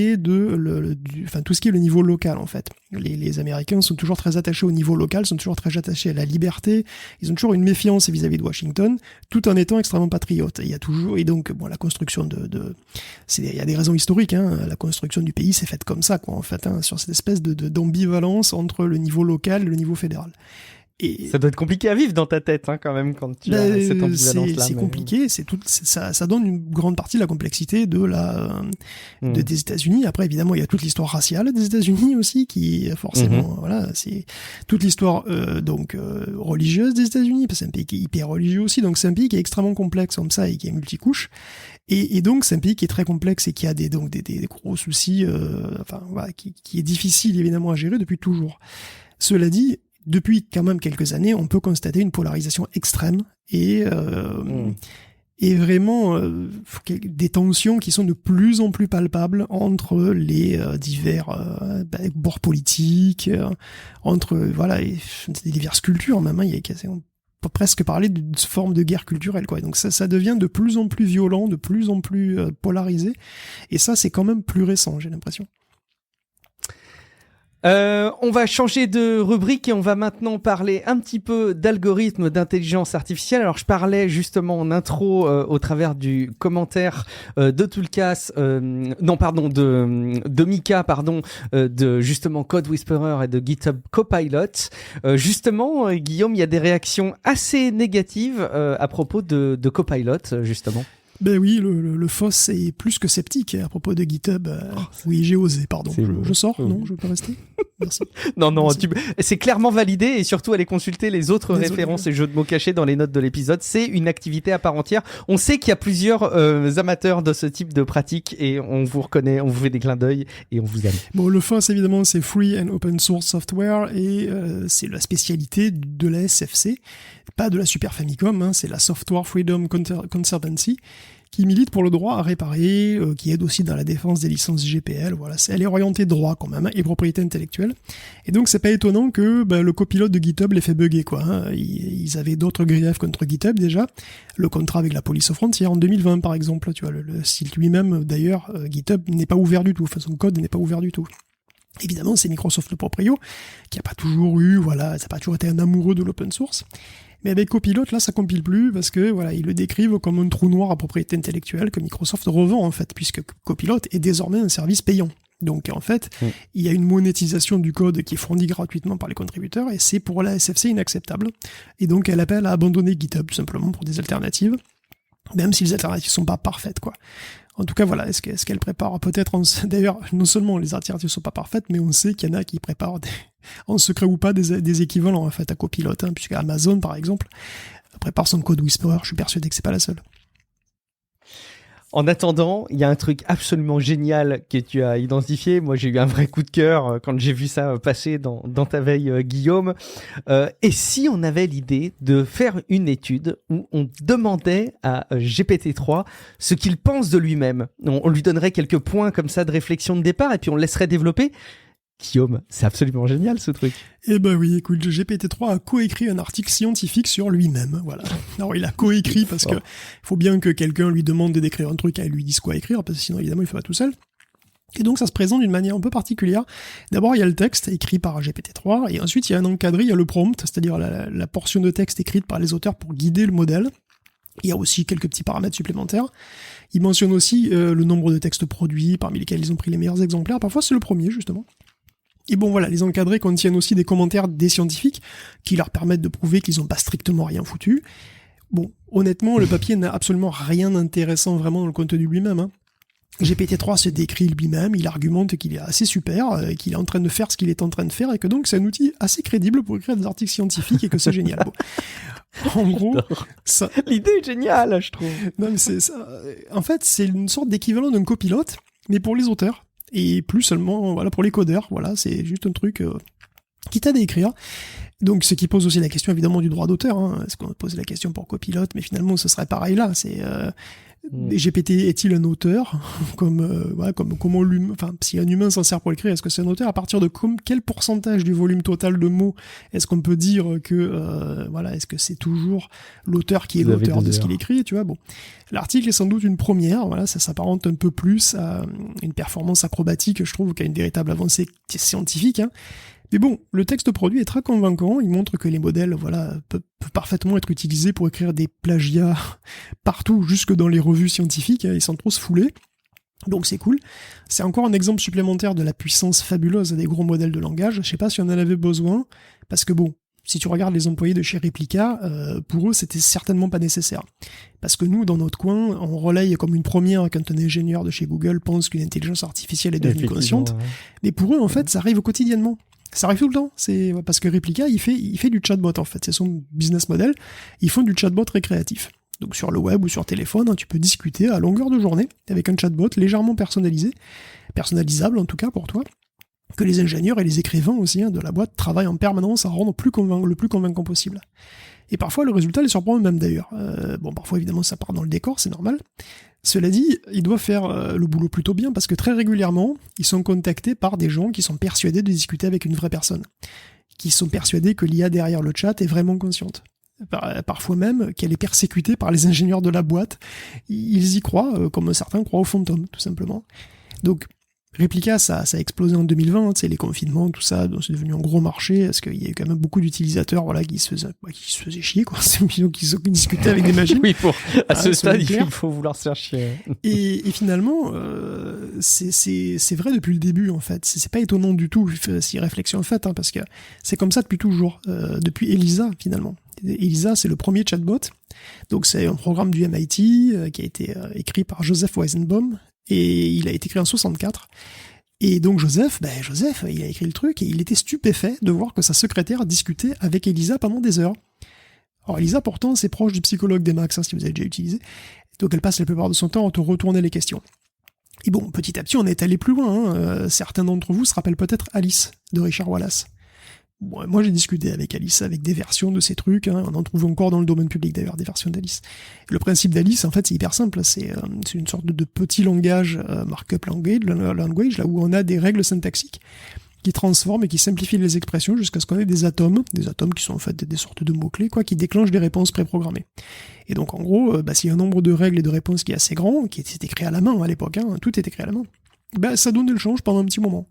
est le niveau local, en fait. Les Américains sont toujours très attachés au niveau local, sont toujours très attachés à la liberté. Ils ont toujours une méfiance vis-à-vis de Washington, tout en étant extrêmement patriotes. Il y a toujours, et donc, bon, la construction il y a des raisons historiques, hein. La construction du pays s'est faite comme ça, quoi, en fait, hein, sur cette espèce d'ambivalence entre le niveau local et le niveau fédéral. Et ça doit être compliqué à vivre dans ta tête, hein, quand même, quand tu as cette ambivalence-là. C'est compliqué, ça donne une grande partie de la complexité des États-Unis. Après, évidemment, il y a toute l'histoire raciale des États-Unis aussi, qui forcément, voilà, c'est toute l'histoire religieuse des États-Unis, parce que c'est un pays qui est hyper religieux aussi, donc c'est un pays qui est extrêmement complexe comme ça et qui est multicouche. Et donc c'est un pays qui est très complexe et qui a des gros soucis, qui est difficile évidemment à gérer depuis toujours. Cela dit, depuis quand même quelques années, on peut constater une polarisation extrême et vraiment des tensions qui sont de plus en plus palpables entre les divers bords politiques, entre des diverses cultures même. On peut presque parler d'une forme de guerre culturelle, quoi. Donc ça devient de plus en plus violent, de plus en plus polarisé. Et ça, c'est quand même plus récent, j'ai l'impression. On va changer de rubrique et on va maintenant parler un petit peu d'algorithmes d'intelligence artificielle. Alors je parlais justement en intro au travers du commentaire de Toolcast, de Mika, de justement Code Whisperer et de GitHub Copilot. Justement, Guillaume, il y a des réactions assez négatives à propos de Copilot, justement. Ben oui, le FOSS est plus que sceptique à propos de GitHub. Oui, j'ai osé, pardon. Je sors, non, je peux rester. Merci. Non, c'est clairement validé et surtout allez consulter les autres références et jeux de mots cachés dans les notes de l'épisode. C'est une activité à part entière. On sait qu'il y a plusieurs amateurs de ce type de pratique et on vous reconnaît, on vous fait des clins d'œil et on vous aime. Bon, le FOSS évidemment c'est Free and Open Source Software et c'est la spécialité de la SFC, pas de la Super Famicom, hein, c'est la Software Freedom Conservancy, qui milite pour le droit à réparer, qui aide aussi dans la défense des licences GPL. Voilà, elle est orientée droit quand même, hein, et propriété intellectuelle. Et donc c'est pas étonnant que le copilote de GitHub les fait bugger, quoi. Hein. Ils avaient d'autres griefs contre GitHub déjà. Le contrat avec la police aux frontières en 2020 par exemple. Tu vois, le site lui-même d'ailleurs, GitHub n'est pas ouvert du tout. Enfin, son code n'est pas ouvert du tout. Évidemment, c'est Microsoft le proprio qui a pas toujours ça a pas toujours été un amoureux de l'open source. Mais avec Copilot, là, ça compile plus parce que voilà, ils le décrivent comme un trou noir à propriété intellectuelle que Microsoft revend en fait, puisque Copilot est désormais un service payant. Donc en fait, il y a une monétisation du code qui est fournie gratuitement par les contributeurs et c'est pour la SFC inacceptable. Et donc elle appelle à abandonner GitHub tout simplement pour des alternatives, même si les alternatives sont pas parfaites, quoi. En tout cas, voilà, est-ce qu'elle prépare peut-être d'ailleurs, non seulement les alternatives sont pas parfaites, mais on sait qu'il y en a qui préparent en secret ou pas des équivalents en fait à Copilot, hein, puisque Amazon par exemple prépare son Code Whisperer. Je suis persuadé que c'est pas la seule. En attendant, il y a un truc absolument génial que tu as identifié. Moi, j'ai eu un vrai coup de cœur quand j'ai vu ça passer dans ta veille, Guillaume. Et si on avait l'idée de faire une étude où on demandait à GPT-3 ce qu'il pense de lui-même, on lui donnerait quelques points comme ça de réflexion de départ et puis on le laisserait développer. Guillaume, c'est absolument génial ce truc. Eh ben oui, écoute, GPT-3 a coécrit un article scientifique sur lui-même, voilà. Alors il a coécrit parce que faut bien que quelqu'un lui demande de décrire un truc et elle lui dise quoi écrire, parce que sinon évidemment il fait pas tout seul. Et donc ça se présente d'une manière un peu particulière. D'abord il y a le texte écrit par GPT-3, et ensuite il y a un encadré, il y a le prompt, c'est-à-dire la portion de texte écrite par les auteurs pour guider le modèle. Il y a aussi quelques petits paramètres supplémentaires. Il mentionne aussi le nombre de textes produits, parmi lesquels ils ont pris les meilleurs exemplaires. Parfois c'est le premier justement. Et bon voilà, les encadrés contiennent aussi des commentaires des scientifiques qui leur permettent de prouver qu'ils n'ont pas strictement rien foutu. Bon, honnêtement, le papier n'a absolument rien d'intéressant vraiment dans le contenu lui-même, hein. GPT-3 se décrit lui-même, il argumente qu'il est assez super, qu'il est en train de faire ce qu'il est en train de faire, et que donc c'est un outil assez crédible pour écrire des articles scientifiques et que c'est génial. Bon. En gros, ça... L'idée est géniale, je trouve. Non, mais c'est ça. En fait, c'est une sorte d'équivalent d'un copilote, mais pour les auteurs. Et plus seulement voilà, pour les codeurs, voilà, c'est juste un truc qui t'aide à écrire. Donc ce qui pose aussi la question évidemment du droit d'auteur, hein. Est-ce qu'on pose la question pour Copilot, mais finalement ce serait pareil là, c'est GPT est-il un auteur comme comment l'humain, enfin si un humain s'en sert pour écrire, est-ce que c'est un auteur, à partir de quel pourcentage du volume total de mots est-ce qu'on peut dire que est-ce que c'est toujours l'auteur qui est l'auteur de ce qu'il écrit, tu vois. Bon, l'article est sans doute une première, voilà, ça s'apparente un peu plus à une performance acrobatique, je trouve, qu'à une véritable avancée scientifique, hein. Mais bon, le texte produit est très convaincant, il montre que les modèles peuvent parfaitement être utilisés pour écrire des plagiats partout, jusque dans les revues scientifiques, et sans trop se fouler. Donc c'est cool. C'est encore un exemple supplémentaire de la puissance fabuleuse des gros modèles de langage. Je sais pas si on en avait besoin, parce que bon, si tu regardes les employés de chez Replica, pour eux, c'était certainement pas nécessaire. Parce que nous, dans notre coin, on relaye comme une première quand un ingénieur de chez Google pense qu'une intelligence artificielle est devenue consciente. Ouais. Mais pour eux, en fait, ça arrive quotidiennement. Ça arrive tout le temps. C'est parce que Replica, il fait du chatbot, en fait. C'est son business model. Ils font du chatbot récréatif. Donc sur le web ou sur téléphone, tu peux discuter à longueur de journée avec un chatbot légèrement personnalisable en tout cas pour toi, que les ingénieurs et les écrivains aussi de la boîte travaillent en permanence à rendre le plus convaincant possible. Et parfois le résultat les surprend eux-mêmes d'ailleurs. Parfois évidemment ça part dans le décor, c'est normal. Cela dit, ils doivent faire le boulot plutôt bien parce que très régulièrement, ils sont contactés par des gens qui sont persuadés de discuter avec une vraie personne, qui sont persuadés que l'IA derrière le chat est vraiment consciente. Parfois même qu'elle est persécutée par les ingénieurs de la boîte. Ils y croient, comme certains croient au fantôme, tout simplement. Donc, Replica, ça a explosé en 2020, les confinements, tout ça, donc c'est devenu un gros marché, parce qu'il y a eu quand même beaucoup d'utilisateurs qui se faisaient chier, quoi. C'est qui discutaient avec des machines. Oui, à ce stade, il faut vouloir se faire chier. Et finalement, c'est vrai depuis le début, en fait. C'est pas étonnant du tout, si réflexion faite, parce que c'est comme ça depuis toujours, depuis Elisa, finalement. Elisa, c'est le premier chatbot. Donc, c'est un programme du MIT qui a été écrit par Joseph Weizenbaum et il a été créé en 64. Et donc, Joseph, il a écrit le truc et il était stupéfait de voir que sa secrétaire discutait avec Elisa pendant des heures. Alors, Elisa, pourtant, c'est proche du psychologue des Max, si vous avez déjà utilisé. Donc, elle passe la plupart de son temps à te retourner les questions. Et bon, petit à petit, on est allé plus loin. Certains d'entre vous se rappellent peut-être Alice de Richard Wallace. Bon, moi j'ai discuté avec Alice, avec des versions de ces trucs, on en trouve encore dans le domaine public d'ailleurs, des versions d'Alice. Le principe d'Alice, en fait, c'est hyper simple, c'est une sorte de petit langage, markup language, là où on a des règles syntaxiques qui transforment et qui simplifient les expressions jusqu'à ce qu'on ait des atomes qui sont en fait des sortes de mots-clés, qui déclenchent des réponses préprogrammées. Et donc en gros, s'il y a un nombre de règles et de réponses qui est assez grand, qui était écrit à la main à l'époque, tout était écrit à la main, ça donne le change pendant un petit moment.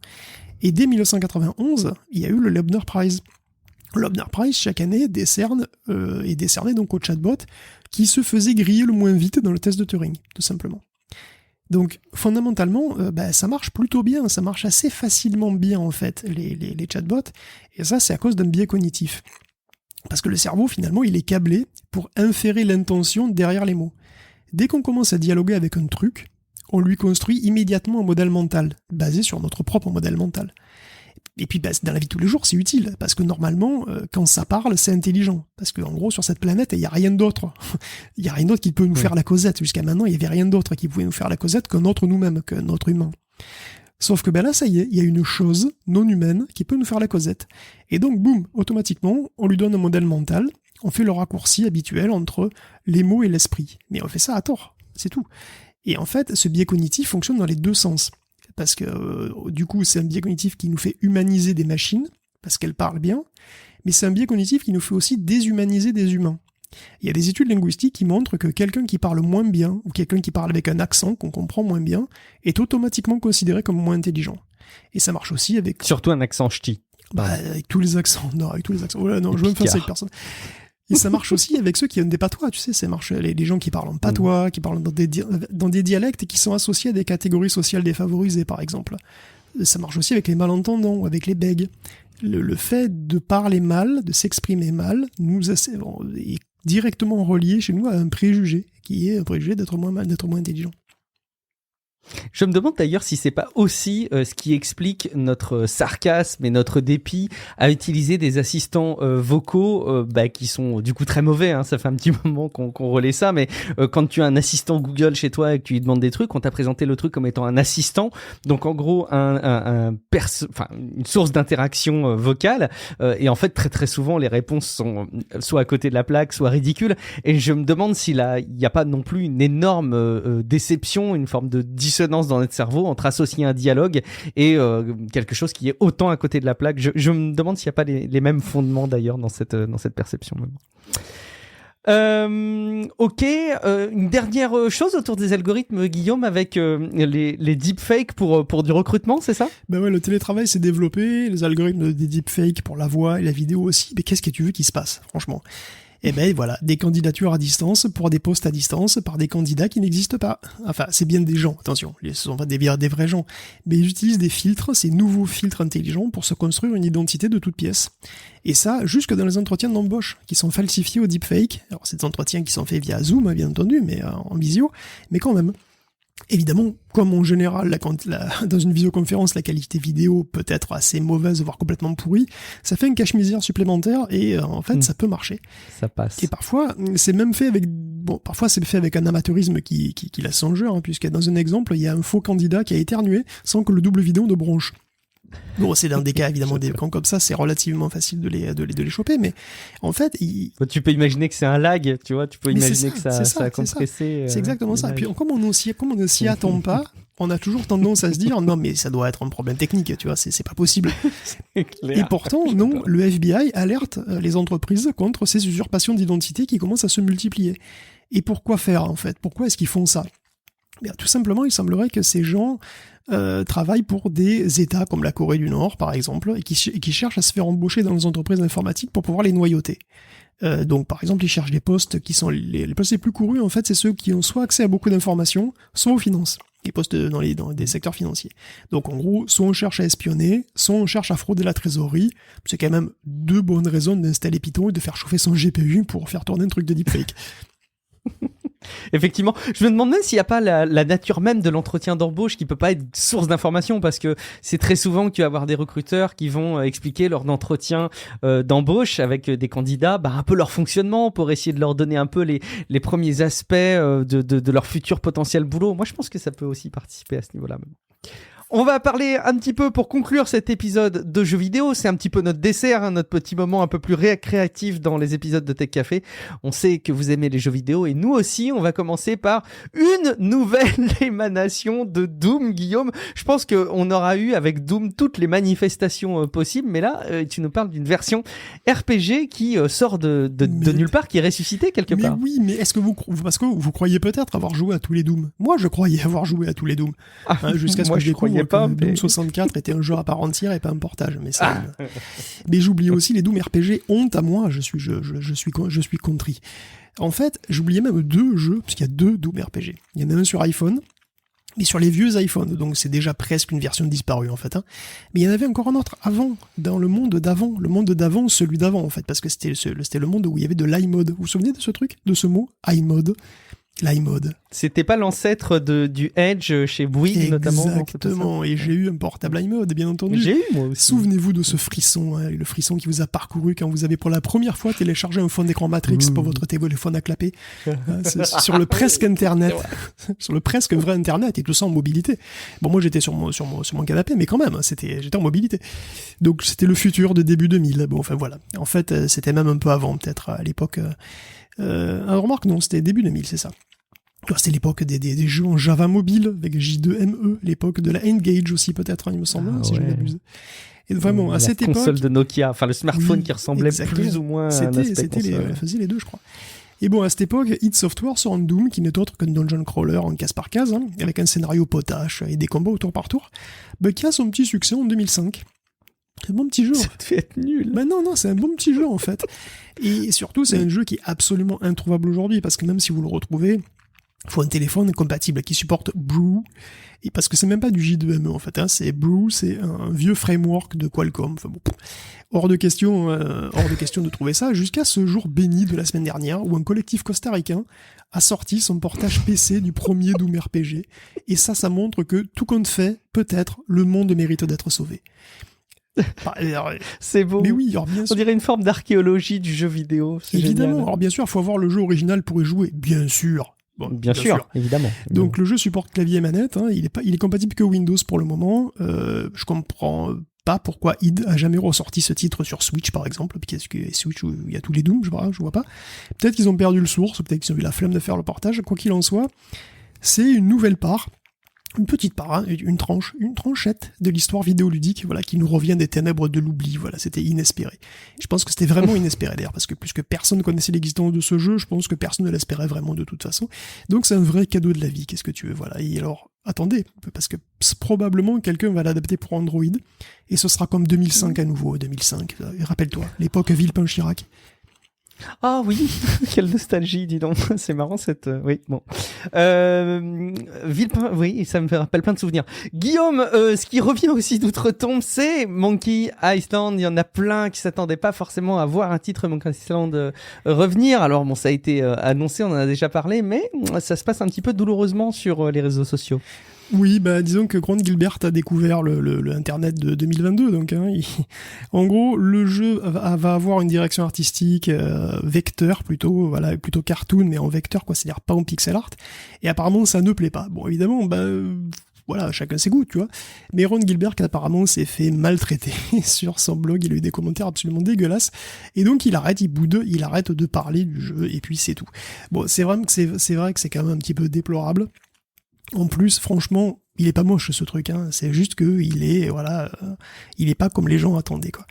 Et dès 1991, il y a eu le Loebner Prize. Le Loebner Prize, chaque année, est décerné donc au chatbot qui se faisait griller le moins vite dans le test de Turing, tout simplement. Donc, fondamentalement, ça marche plutôt bien, ça marche assez facilement bien, en fait, les chatbots, et ça, c'est à cause d'un biais cognitif. Parce que le cerveau, finalement, il est câblé pour inférer l'intention derrière les mots. Dès qu'on commence à dialoguer avec un truc, on lui construit immédiatement un modèle mental, basé sur notre propre modèle mental. Et puis, dans la vie de tous les jours, c'est utile, parce que normalement, quand ça parle, c'est intelligent. Parce qu'en gros, sur cette planète, il n'y a rien d'autre. Il n'y a rien d'autre qui peut nous faire la causette. Jusqu'à maintenant, il n'y avait rien d'autre qui pouvait nous faire la causette qu'un autre nous-mêmes, qu'un autre humain. Sauf que là, ça y est, il y a une chose non humaine qui peut nous faire la causette. Et donc, boum, automatiquement, on lui donne un modèle mental, on fait le raccourci habituel entre les mots et l'esprit. Mais on fait ça à tort, c'est tout. Et en fait, ce biais cognitif fonctionne dans les deux sens. Parce que, du coup, c'est un biais cognitif qui nous fait humaniser des machines, parce qu'elles parlent bien, mais c'est un biais cognitif qui nous fait aussi déshumaniser des humains. Il y a des études linguistiques qui montrent que quelqu'un qui parle moins bien, ou quelqu'un qui parle avec un accent qu'on comprend moins bien, est automatiquement considéré comme moins intelligent. Et ça marche aussi avec... Surtout un accent ch'ti. Avec tous les accents. Non, avec tous les accents. Oh là, non, je veux me faire ça avec personne. Et ça marche aussi avec ceux qui ont des patois, tu sais, ça marche les gens qui parlent en patois, qui parlent dans des dialectes et qui sont associés à des catégories sociales défavorisées, par exemple. Ça marche aussi avec les malentendants ou avec les bègues. Le fait de parler mal, de s'exprimer mal, est directement relié chez nous à un préjugé, qui est un préjugé d'être moins intelligent. Je me demande d'ailleurs si c'est pas aussi ce qui explique notre sarcasme et notre dépit à utiliser des assistants vocaux qui sont du coup très mauvais, hein, ça fait un petit moment qu'on relaie ça, mais quand tu as un assistant Google chez toi et que tu lui demandes des trucs, on t'a présenté le truc comme étant un assistant, donc en gros une source d'interaction vocale, et en fait très très souvent les réponses sont soit à côté de la plaque, soit ridicules, et je me demande s'il y a pas non plus une énorme déception, une forme de dissonance dans notre cerveau entre associer un dialogue et quelque chose qui est autant à côté de la plaque. Je me demande s'il n'y a pas les mêmes fondements d'ailleurs dans cette perception. Ok, une dernière chose autour des algorithmes, Guillaume, avec les deepfakes pour du recrutement, c'est ça ? Ben ouais, le télétravail s'est développé, les algorithmes des deepfakes pour la voix et la vidéo aussi, mais qu'est-ce que tu veux qu'il se passe, franchement ? Et ben voilà, des candidatures à distance pour des postes à distance par des candidats qui n'existent pas. Enfin, c'est bien des gens, attention, ce sont pas des vrais gens, mais ils utilisent des filtres, ces nouveaux filtres intelligents pour se construire une identité de toute pièce. Et ça, jusque dans les entretiens d'embauche, qui sont falsifiés au deepfake. Alors, c'est des entretiens qui sont faits via Zoom, bien entendu, mais en visio, mais quand même. Évidemment, comme en général, dans une visioconférence, la qualité vidéo peut être assez mauvaise, voire complètement pourrie, ça fait un cache-misère supplémentaire et en fait, ça peut marcher. Ça passe. Et parfois, c'est même fait avec... Bon, parfois c'est fait avec un amateurisme qui laisse songer, hein, puisque dans un exemple, il y a un faux candidat qui a éternué sans que le double vidéo ne bronche. Bon, c'est dans des cas, évidemment, des camps comme ça, c'est relativement facile de les choper, mais en fait... Tu peux imaginer que c'est un lag, tu vois, tu peux imaginer que ça a compressé. C'est exactement ça. Et puis, comme on ne s'y attend pas, on a toujours tendance à se dire, non, mais ça doit être un problème technique, tu vois, c'est pas possible. Et pourtant, non, le FBI alerte les entreprises contre ces usurpations d'identité qui commencent à se multiplier. Et pourquoi faire, en fait? Pourquoi est-ce qu'ils font ça? Bien, tout simplement, il semblerait que ces gens travaillent pour des États comme la Corée du Nord, par exemple, et qui cherchent à se faire embaucher dans les entreprises informatiques pour pouvoir les noyauter. Donc, par exemple, ils cherchent des postes qui sont les postes les plus courus, en fait, c'est ceux qui ont soit accès à beaucoup d'informations, soit aux finances. Les postes dans des secteurs financiers. Donc, en gros, soit on cherche à espionner, soit on cherche à frauder la trésorerie. C'est quand même 2 bonnes raisons d'installer Python et de faire chauffer son GPU pour faire tourner un truc de deepfake. Effectivement, je me demande même s'il n'y a pas la nature même de l'entretien d'embauche qui peut pas être source d'information, parce que c'est très souvent que tu vas avoir des recruteurs qui vont expliquer lors d'entretien d'embauche avec des candidats un peu leur fonctionnement pour essayer de leur donner un peu les premiers aspects de leur futur potentiel boulot. Moi, je pense que ça peut aussi participer à ce niveau-là même. On va parler un petit peu pour conclure cet épisode de jeux vidéo. C'est un petit peu notre dessert, hein, notre petit moment un peu plus récréatif dans les épisodes de Tech Café. On sait que vous aimez les jeux vidéo et nous aussi. On va commencer par une nouvelle émanation de Doom, Guillaume. Je pense qu'on aura eu avec Doom toutes les manifestations possibles, mais là, tu nous parles d'une version RPG qui sort de nulle part, qui est ressuscitée quelque part. Mais oui, mais est-ce que parce que vous croyez peut-être avoir joué à tous les Doom. Moi, je croyais avoir joué à tous les Doom. Jusqu'à ce que je découvre que Doom 64 était un jeu à part entière et pas un portage. Mais ça, mais j'oubliais aussi les Doom RPG. Honte à moi, je suis contrit. En fait, j'oubliais même 2 jeux, parce qu'il y a 2 Doom RPG. Il y en a un sur iPhone, mais sur les vieux iPhones, donc c'est déjà presque une version disparue en fait. Hein. Mais il y en avait encore un autre avant, dans le monde d'avant, celui d'avant en fait, parce que c'était le monde où il y avait de l'iMode. Vous vous souvenez de ce truc, de ce mot, iMode? L'iMode. C'était pas l'ancêtre du Edge chez Bouygues notamment. Exactement, et j'ai eu un portable iMode, bien entendu. J'ai eu moi aussi. Souvenez-vous de ce frisson, hein, le frisson qui vous a parcouru quand vous avez pour la première fois téléchargé un fond d'écran Matrix pour votre téléphone à clapper. Sur le presque Internet, sur le presque vrai Internet, et tout ça en mobilité. Bon, moi j'étais sur mon canapé, mais quand même, j'étais en mobilité. Donc c'était le futur de début 2000. Bon, enfin voilà. En fait, c'était même un peu avant, peut-être à l'époque. Remarque, non, c'était début 2000, c'est ça. C'était l'époque des jeux en Java mobile, avec J2ME, l'époque de la N-Gage aussi, peut-être, il me semble, si je ne m'abuse. Et vraiment, à cette époque... La console de Nokia, enfin le smartphone qui ressemblait plus ou moins à un aspect console. Faisait les deux, je crois. Et bon, à cette époque, id Software sort un Doom qui n'est autre qu'un dungeon crawler en case par case, hein, avec un scénario potache et des combats au tour par tour, qui a son petit succès en 2005. C'est un bon petit jeu. Ça devait être nul. Non, c'est un bon petit jeu, en fait. Et surtout, c'est un jeu qui est absolument introuvable aujourd'hui, parce que même si vous le retrouvez, il faut un téléphone compatible qui supporte Brew, et parce que c'est même pas du J2ME en fait, hein, c'est Brew, c'est un vieux framework de Qualcomm. Enfin bon, hors de question de trouver ça, jusqu'à ce jour béni de la semaine dernière où un collectif costaricain a sorti son portage PC du premier Doom RPG, et ça montre que tout compte fait, peut-être le monde mérite d'être sauvé. C'est beau. Mais oui, alors bien sûr. On dirait une forme d'archéologie du jeu vidéo. Évidemment. Génial. Alors bien sûr, il faut avoir le jeu original pour y jouer. Bien sûr. Bon, bien sûr, évidemment. Donc le jeu supporte clavier et manette. Hein. Il est compatible que Windows pour le moment. Je comprends pas pourquoi id a jamais ressorti ce titre sur Switch par exemple. Parce que Switch où il y a tous les Doom, je vois pas. Peut-être qu'ils ont perdu le source, peut-être qu'ils ont eu la flemme de faire le portage. Quoi qu'il en soit, c'est une nouvelle part. Une petite part, hein, une tranchette de l'histoire vidéoludique, voilà, qui nous revient des ténèbres de l'oubli, voilà, c'était inespéré. Je pense que c'était vraiment inespéré d'ailleurs, parce que puisque personne connaissait l'existence de ce jeu, je pense que personne ne l'espérait vraiment de toute façon. Donc c'est un vrai cadeau de la vie, qu'est-ce que tu veux, voilà. Et alors, attendez, parce que probablement quelqu'un va l'adapter pour Android, et ce sera comme 2005 à nouveau, 2005, rappelle-toi, l'époque Villepin-Chirac. Ah oui, quelle nostalgie, dis donc. C'est marrant cette. Oui, bon. Villepin, oui, ça me rappelle plein de souvenirs. Guillaume, ce qui revient aussi d'outre-tombe, c'est Monkey Island. Il y en a plein qui s'attendaient pas forcément à voir un titre Monkey Island revenir. Alors bon, ça a été annoncé, on en a déjà parlé, mais ça se passe un petit peu douloureusement sur les réseaux sociaux. Oui, bah disons que Grant Gilbert a découvert le Internet de 2022, donc en gros le jeu va avoir une direction artistique vecteur plutôt, voilà, plutôt cartoon mais en vecteur quoi, c'est-à-dire pas en pixel art, et apparemment ça ne plaît pas. Bon évidemment, voilà, chacun ses goûts, tu vois. Mais Ron Gilbert, apparemment, s'est fait maltraiter sur son blog. Il a eu des commentaires absolument dégueulasses. Et donc, il arrête de parler du jeu, et puis c'est tout. Bon, c'est vrai que c'est quand même un petit peu déplorable. En plus, franchement, il est pas moche ce truc, hein. C'est juste que il est pas comme les gens attendaient, quoi.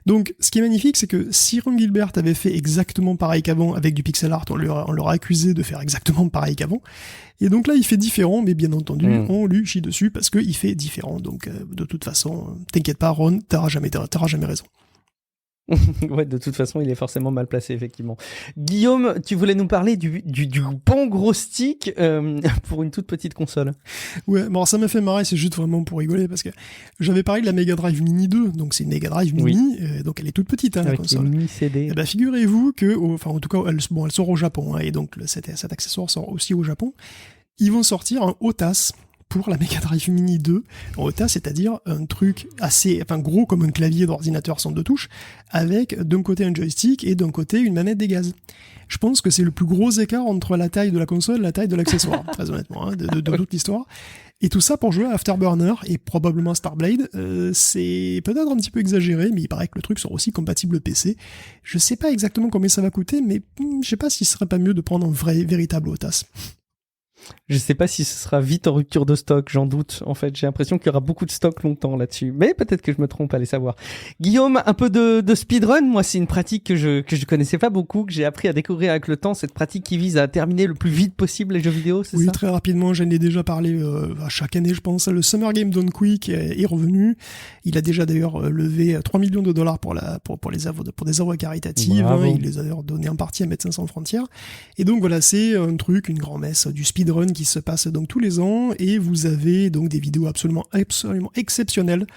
Donc, ce qui est magnifique, c'est que si Ron Gilbert avait fait exactement pareil qu'avant avec du pixel art, on l'aurait accusé de faire exactement pareil qu'avant. Et donc là, il fait différent, mais bien entendu, on lui chie dessus parce qu'il fait différent. Donc, de toute façon, t'inquiète pas, Ron, t'auras jamais raison. Ouais, de toute façon, il est forcément mal placé, effectivement. Guillaume, tu voulais nous parler du bon gros stick pour une toute petite console. Ouais, bon, ça m'a fait marrer, c'est juste vraiment pour rigoler, parce que j'avais parlé de la Mega Drive Mini 2, donc c'est une Mega Drive Mini, donc elle est toute petite, hein, la console. Mini CD. Et bah, figurez-vous que, enfin, en tout cas, elle sort au Japon, hein, et donc cet accessoire sort aussi au Japon. Ils vont sortir un OTAS pour la Mega Drive Mini 2, OTA, c'est-à-dire un truc gros comme un clavier d'ordinateur sans deux touches, avec d'un côté un joystick et d'un côté une manette des gaz. Je pense que c'est le plus gros écart entre la taille de la console et la taille de l'accessoire, très honnêtement, hein, de toute l'histoire. Et tout ça pour jouer à Afterburner et probablement Starblade. C'est peut-être un petit peu exagéré, mais il paraît que le truc sera aussi compatible PC. Je sais pas exactement combien ça va coûter, mais je sais pas s'il serait pas mieux de prendre un véritable OTAS. Je sais pas si ce sera vite en rupture de stock, j'en doute. En fait, j'ai l'impression qu'il y aura beaucoup de stock longtemps là-dessus. Mais peut-être que je me trompe, allez savoir. Guillaume, un peu de speedrun. Moi, c'est une pratique que je connaissais pas beaucoup, que j'ai appris à découvrir avec le temps. Cette pratique qui vise à terminer le plus vite possible les jeux vidéo, c'est ça? Oui, très rapidement, j'en ai déjà parlé à chaque année, je pense. Le Summer Game Done Quick est revenu. Il a déjà d'ailleurs levé 3 millions de dollars pour des œuvres caritatives. Hein. Il les a d'ailleurs donné en partie à Médecins Sans Frontières. Et donc voilà, c'est un truc, une grand-messe du speedrun qui se passe donc tous les ans, et vous avez donc des vidéos absolument exceptionnelles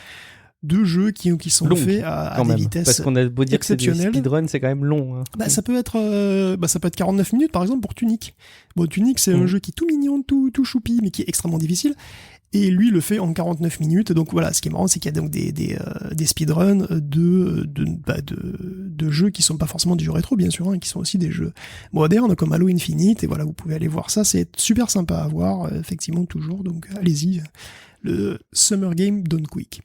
de jeux qui sont faits à des vitesses parce qu'on a beau dire exceptionnelles. Que c'est des speedruns, c'est quand même long. Hein. Ça peut être 49 minutes par exemple pour Tunic. Bon, Tunic c'est un jeu qui est tout mignon, tout choupi, mais qui est extrêmement difficile. Et lui le fait en 49 minutes. Donc voilà, ce qui est marrant, c'est qu'il y a donc des speedruns de jeux qui sont pas forcément des jeux rétro, bien sûr, hein, qui sont aussi des jeux modernes comme Halo Infinite. Et voilà, vous pouvez aller voir ça, c'est super sympa à voir, effectivement, toujours. Donc allez-y, le Summer Game Done Quick.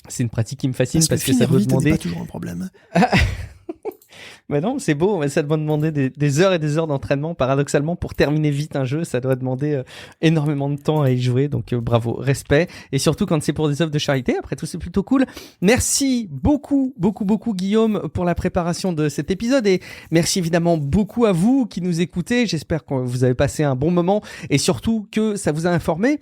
C'est une pratique qui me fascine parce que ça doit demander. C'est pas toujours un problème. Mais non, c'est beau, mais ça doit demander des heures et des heures d'entraînement. Paradoxalement, pour terminer vite un jeu, ça doit demander énormément de temps à y jouer. Donc bravo, respect. Et surtout quand c'est pour des œuvres de charité, après tout, c'est plutôt cool. Merci beaucoup Guillaume pour la préparation de cet épisode. Et merci évidemment beaucoup à vous qui nous écoutez. J'espère que vous avez passé un bon moment et surtout que ça vous a informé.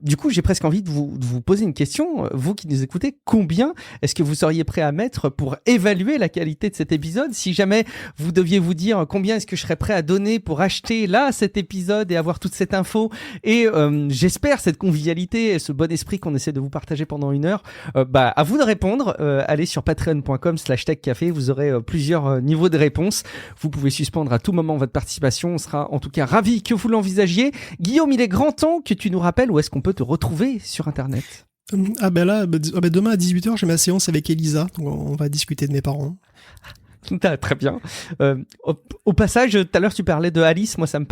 Du coup, j'ai presque envie de vous poser une question. Vous qui nous écoutez, combien est-ce que vous seriez prêt à mettre pour évaluer la qualité de cet épisode? Si jamais vous deviez vous dire combien est-ce que je serais prêt à donner pour acheter là cet épisode et avoir toute cette info et j'espère cette convivialité et ce bon esprit qu'on essaie de vous partager pendant une heure, à vous de répondre. Allez sur patreon.com/techcafé, vous aurez plusieurs niveaux de réponse. Vous pouvez suspendre à tout moment votre participation, on sera en tout cas ravis que vous l'envisagiez. Guillaume, il est grand temps que tu nous rappelles où est-ce qu'on peut te retrouver sur internet. Demain à 18h j'ai ma séance avec Elisa, donc on va discuter de mes parents. Très bien. Au passage, tout à l'heure tu parlais de Alice, moi ça me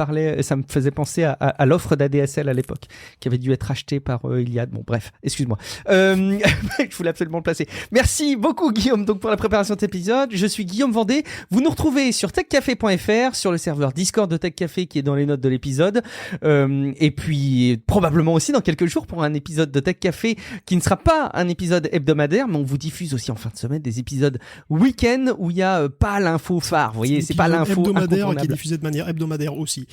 faisait penser à l'offre d'ADSL à l'époque, qui avait dû être achetée par Iliad. Bon bref, excuse-moi. Je voulais absolument le placer. Merci beaucoup Guillaume donc pour la préparation de cet épisode. Je suis Guillaume Vendée. Vous nous retrouvez sur techcafé.fr, sur le serveur Discord de TechCafé qui est dans les notes de l'épisode. Et puis probablement aussi dans quelques jours pour un épisode de TechCafé qui ne sera pas un épisode hebdomadaire, mais on vous diffuse aussi en fin de semaine des épisodes week-end où il y a pas l'info phare, vous voyez, c'est pas l'info hebdomadaire qui est incontournable. diffusé de manière hebdomadaire aussi.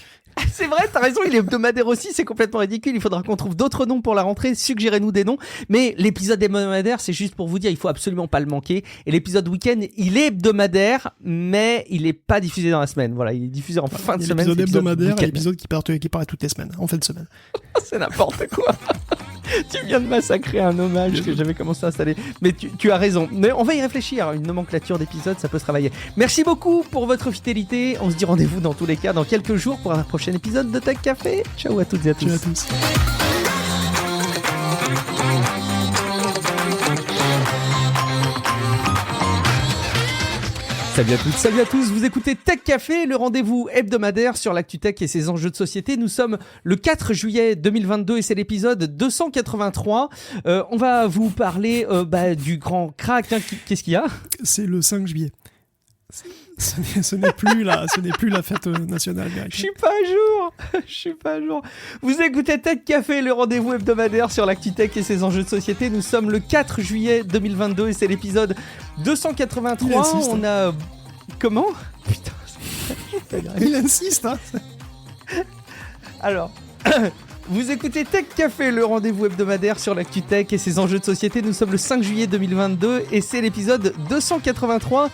C'est vrai, t'as raison, il est hebdomadaire aussi, c'est complètement ridicule, il faudra qu'on trouve d'autres noms pour la rentrée, suggérez-nous des noms, mais l'épisode hebdomadaire, c'est juste pour vous dire, il faut absolument pas le manquer, et l'épisode week-end, il est hebdomadaire, mais il est pas diffusé dans la semaine, voilà, il est diffusé en fin de semaine. L'épisode hebdomadaire et week-end. l'épisode qui paraît toutes les semaines, en fin de semaine. C'est n'importe quoi. Tu viens de massacrer un hommage que j'avais commencé à installer. Mais tu as raison. Mais on va y réfléchir. Une nomenclature d'épisodes, ça peut se travailler. Merci beaucoup pour votre fidélité. On se dit rendez-vous dans tous les cas dans quelques jours pour un prochain épisode de Tech Café. Ciao à toutes et à tous. Ciao à tous. Salut à toutes, salut à tous, vous écoutez Tech Café, le rendez-vous hebdomadaire sur l'actu tech et ses enjeux de société. Nous sommes le 4 juillet 2022 et c'est l'épisode 283. On va vous parler du grand crack. Hein. Qu'est-ce qu'il y a ? C'est le 5 juillet. Ce n'est plus la fête nationale. Je suis pas à jour. Vous écoutez Tech Café, le rendez-vous hebdomadaire sur l'actu tech et ses enjeux de société. Nous sommes le 4 juillet 2022 et c'est l'épisode 283. On a... Comment ? Putain, il insiste, hein. Alors... Vous écoutez Tech Café, le rendez-vous hebdomadaire sur l'actu tech et ses enjeux de société. Nous sommes le 5 juillet 2022 et c'est l'épisode 283.